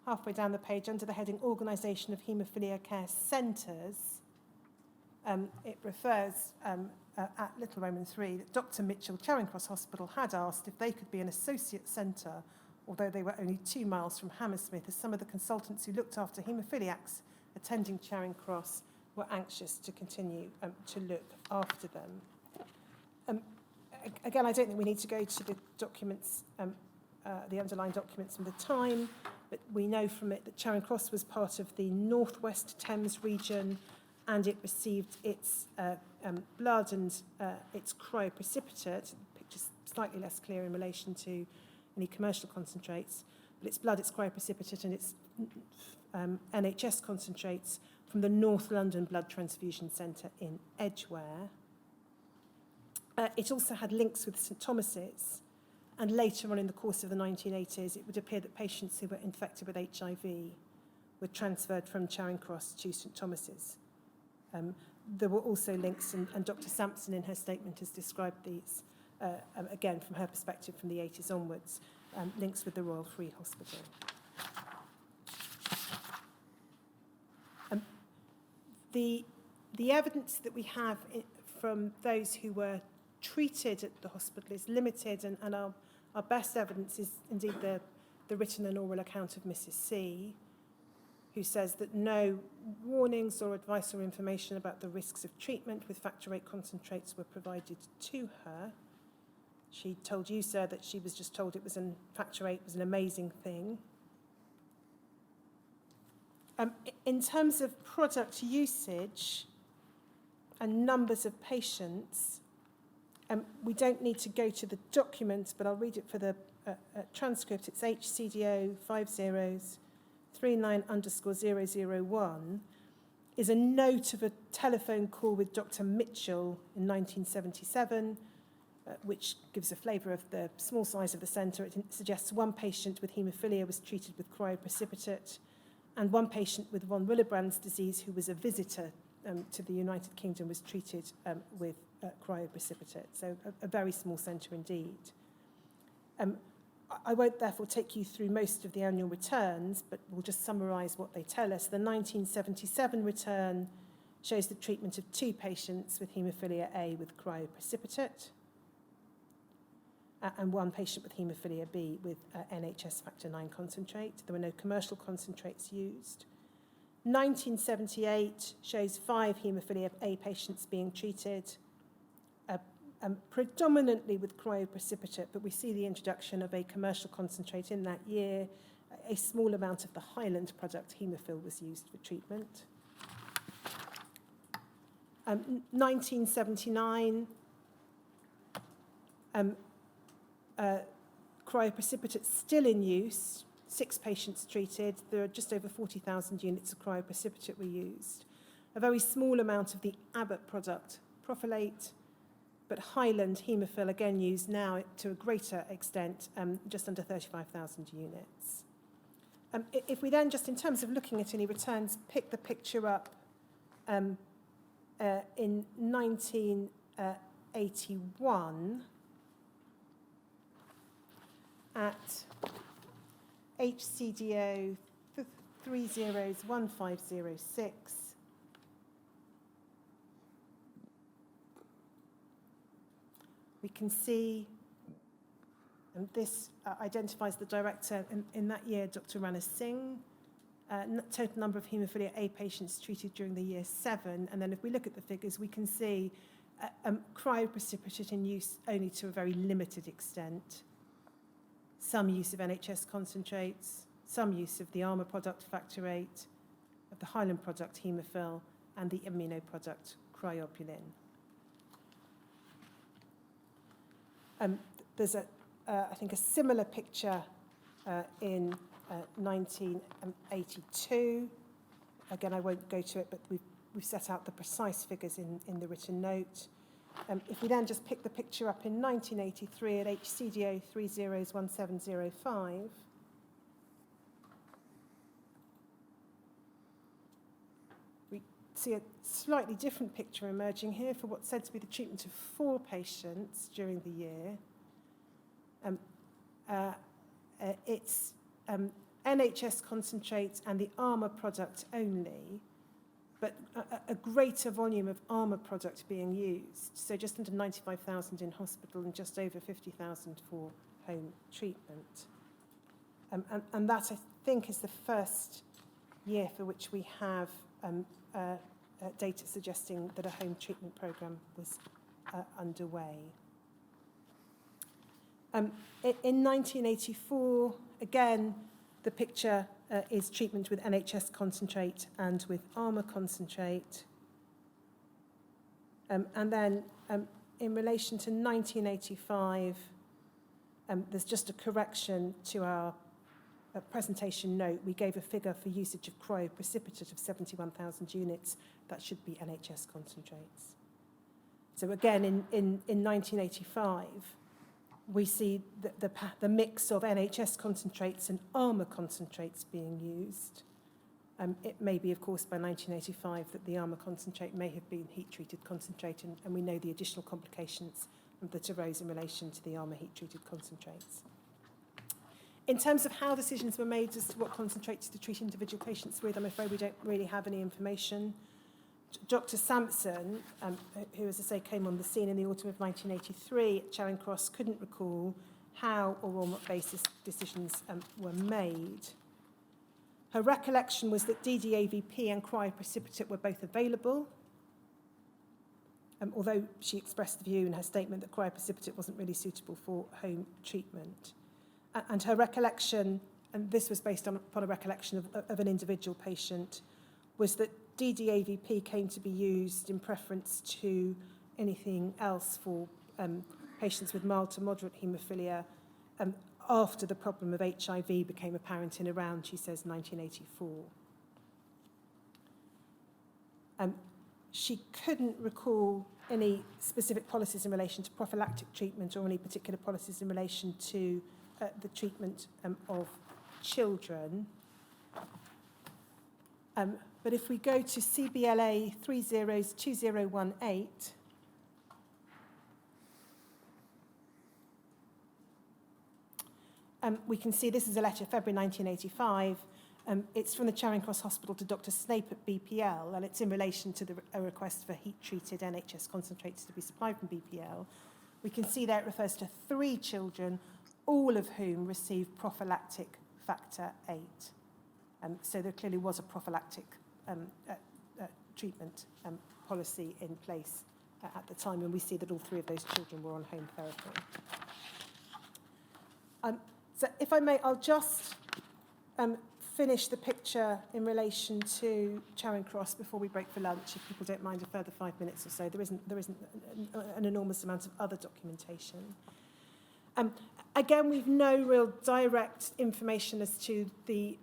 Halfway down the page, under the heading Organisation of Haemophilia Care Centres, it refers at Little Roman 3 that Dr. Mitchell, Charing Cross Hospital, had asked if they could be an associate centre, although they were only 2 miles from Hammersmith, as some of the consultants who looked after haemophiliacs attending Charing Cross were anxious to continue to look after them. Again, I don't think we need to go to the documents, the underlying documents from the time, but we know from it that Charing Cross was part of the North West Thames region, and it received its blood and its cryoprecipitate. The picture's slightly less clear in relation to any commercial concentrates, but its blood, its cryoprecipitate, and its NHS concentrates from the North London Blood Transfusion Centre in Edgware. It also had links with St Thomas's, and later on in the course of the 1980s, it would appear that patients who were infected with HIV were transferred from Charing Cross to St Thomas's. There were also links, and Dr. Sampson in her statement has described these, again from her perspective from the 80s onwards, links with the Royal Free Hospital. The evidence that we have from those who were treated at the hospital is limited, and our best evidence is indeed the written and oral account of Mrs. C, who says that no warnings or advice or information about the risks of treatment with factor VIII concentrates were provided to her. She told you, sir, that she was just told it was factor VIII was an amazing thing. In terms of product usage and numbers of patients, we don't need to go to the documents, but I'll read it for the transcript. It's HCDO 5039_001 is a note of a telephone call with Dr. Mitchell in 1977, which gives a flavour of the small size of the centre. It suggests one patient with haemophilia was treated with cryoprecipitate, and one patient with von Willebrand's disease who was a visitor to the United Kingdom was treated with cryoprecipitate. So a very small centre indeed. I won't therefore take you through most of the annual returns, but we'll just summarise what they tell us. The 1977 return shows the treatment of 2 patients with haemophilia A with cryoprecipitate, and 1 patient with haemophilia B with NHS factor IX concentrate. There were no commercial concentrates used. 1978 shows 5 haemophilia A patients being treated, predominantly with cryoprecipitate, but we see the introduction of a commercial concentrate in that year. A small amount of the Highland product, Hemophil, was used for treatment. 1979, cryoprecipitate still in use, 6 patients treated. There are just over 40,000 units of cryoprecipitate were used. A very small amount of the Abbott product, Propylate, but Highland Hemophil again used now to a greater extent, just under 35,000 units. If we then, just in terms of looking at any returns, pick the picture up in 1981 at HCDO 301506. We can see, and this identifies the director in that year, Dr. Rana Singh. Total number of haemophilia A patients treated during the year 7. And then if we look at the figures, we can see cryoprecipitate in use only to a very limited extent. Some use of NHS concentrates, some use of the Armour product Factor 8, of the Highland product Hemophil, and the immunoproduct Cryopulin. There's I think a similar picture in 1982. Again, I won't go to it, but we've set out the precise figures in the written note. If we then just pick the picture up in 1983 at HCDO 301705, we see a slightly different picture emerging here for what's said to be the treatment of 4 patients during the year. It's NHS concentrates and the Armour product only, but a greater volume of Armour product being used, so just under 95,000 in hospital and just over 50,000 for home treatment. And that, I think, is the first year for which we have data suggesting that a home treatment programme was underway. In 1984, again, the picture is treatment with NHS concentrate and with Armour concentrate. And then in relation to 1985, there's just a correction to our presentation note. We gave a figure for usage of cryoprecipitate of 71,000 units. That should be NHS concentrates. So again, in 1985, we see the mix of NHS concentrates and Armour concentrates being used. It may be, of course, by 1985 that the Armour concentrate may have been heat-treated concentrate, and we know the additional complications that arose in relation to the Armour heat-treated concentrates. In terms of how decisions were made as to what concentrates to treat individual patients with, I'm afraid we don't really have any information. Dr. Sampson, who, as I say, came on the scene in the autumn of 1983 at Charing Cross, couldn't recall how or on what basis decisions were made. Her recollection was that DDAVP and cryoprecipitate were both available, although she expressed the view in her statement that cryoprecipitate wasn't really suitable for home treatment. And her recollection, and this was based upon a recollection of an individual patient, was that DDAVP came to be used in preference to anything else for patients with mild to moderate haemophilia after the problem of HIV became apparent in around, she says, 1984. She couldn't recall any specific policies in relation to prophylactic treatment or any particular policies in relation to the treatment of children. But if we go to CBLA 302018, we can see this is a letter of February 1985. It's from the Charing Cross Hospital to Dr. Snape at BPL, and it's in relation to a request for heat-treated NHS concentrates to be supplied from BPL. We can see there it refers to 3 children, all of whom received prophylactic factor 8. So there clearly was a prophylactic treatment policy in place at the time, and we see that all 3 of those children were on home therapy. So if I may, I'll just finish the picture in relation to Charing Cross before we break for lunch, if people don't mind a further 5 minutes or so. There isn't an enormous amount of other documentation. Again, we've no real direct information as to the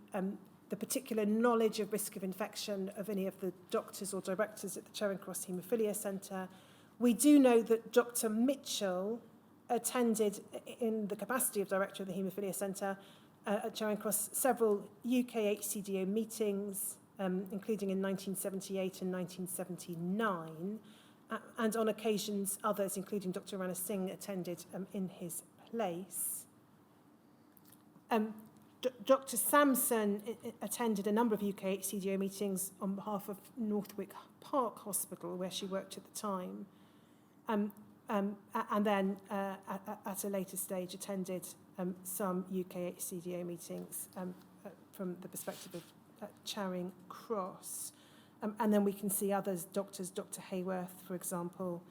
particular knowledge of risk of infection of any of the doctors or directors at the Charing Cross Hemophilia Centre. We do know that Dr. Mitchell attended, in the capacity of director of the Hemophilia Centre at Charing Cross, several UK HCDO meetings, including in 1978 and 1979, and on occasions others, including Dr. Rana Singh, attended in his place. Dr. Sampson attended a number of UK HCDO meetings on behalf of Northwick Park Hospital, where she worked at the time, and then at a later stage attended some UK HCDO meetings from the perspective of Charing Cross. And then we can see others, doctors, Dr. Hayworth, for example,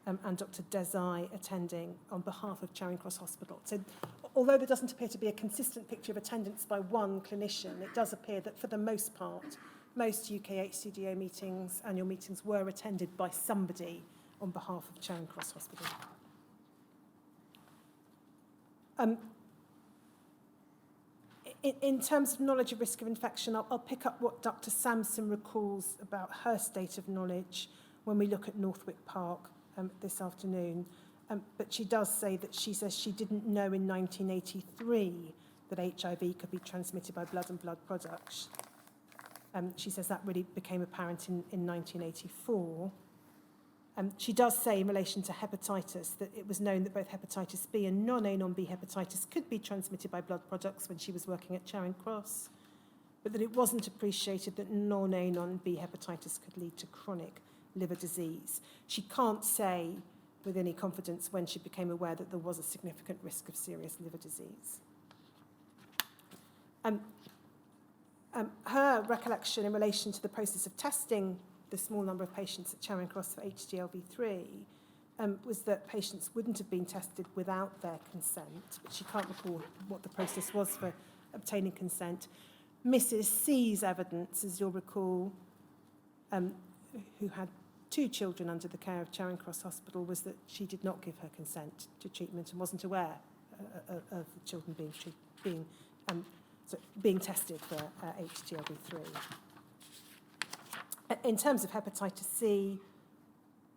and Dr. Desai attending on behalf of Charing Cross Hospital. So although there doesn't appear to be a consistent picture of attendance by one clinician, it does appear that for the most part, most UK HCDO meetings, annual meetings, were attended by somebody on behalf of Charing Cross Hospital. In terms of knowledge of risk of infection, I'll pick up what Dr. Sampson recalls about her state of knowledge when we look at Northwick Park this afternoon. But she does say that she says she didn't know in 1983 that HIV could be transmitted by blood and blood products. She says that really became apparent in 1984. She does say in relation to hepatitis that it was known that both hepatitis B and non-A, non-B hepatitis could be transmitted by blood products when she was working at Charing Cross, but that it wasn't appreciated that non-A, non-B hepatitis could lead to chronic liver disease. She can't say with any confidence when she became aware that there was a significant risk of serious liver disease. Her recollection in relation to the process of testing the small number of patients at Charing Cross for HDLV3 was that patients wouldn't have been tested without their consent, but she can't recall what the process was for obtaining consent. Mrs. C's evidence, as you'll recall, who had 2 children under the care of Charing Cross Hospital, was that she did not give her consent to treatment and wasn't aware of the children being tested for HDLV3. In terms of hepatitis C,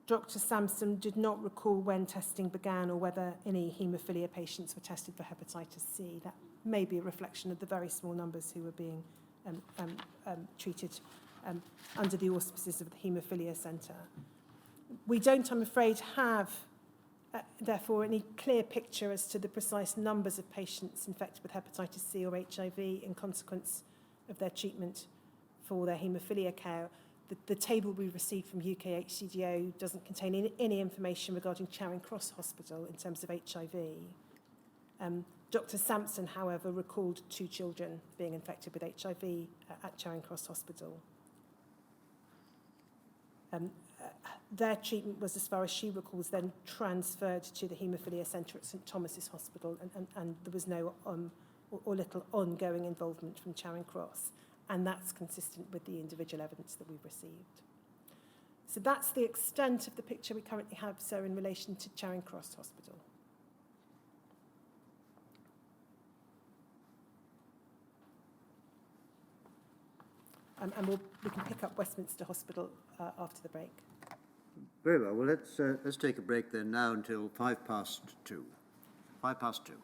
Dr. Sampson did not recall when testing began or whether any haemophilia patients were tested for hepatitis C. That may be a reflection of the very small numbers who were being treated under the auspices of the Hemophilia Centre. We don't, I'm afraid, have, therefore, any clear picture as to the precise numbers of patients infected with hepatitis C or HIV in consequence of their treatment for their haemophilia care. The table we received from UK HCDO doesn't contain any information regarding Charing Cross Hospital in terms of HIV. Dr. Sampson, however, recalled 2 children being infected with HIV at Charing Cross Hospital. Their treatment was, as far as she recalls, then transferred to the Haemophilia Centre at St Thomas's Hospital, and there was no or little ongoing involvement from Charing Cross. And that's consistent with the individual evidence that we've received. So that's the extent of the picture we currently have, sir, in relation to Charing Cross Hospital. And we can pick up Westminster Hospital after the break. Very well. Well, let's take a break then now until 2:05. 2:05.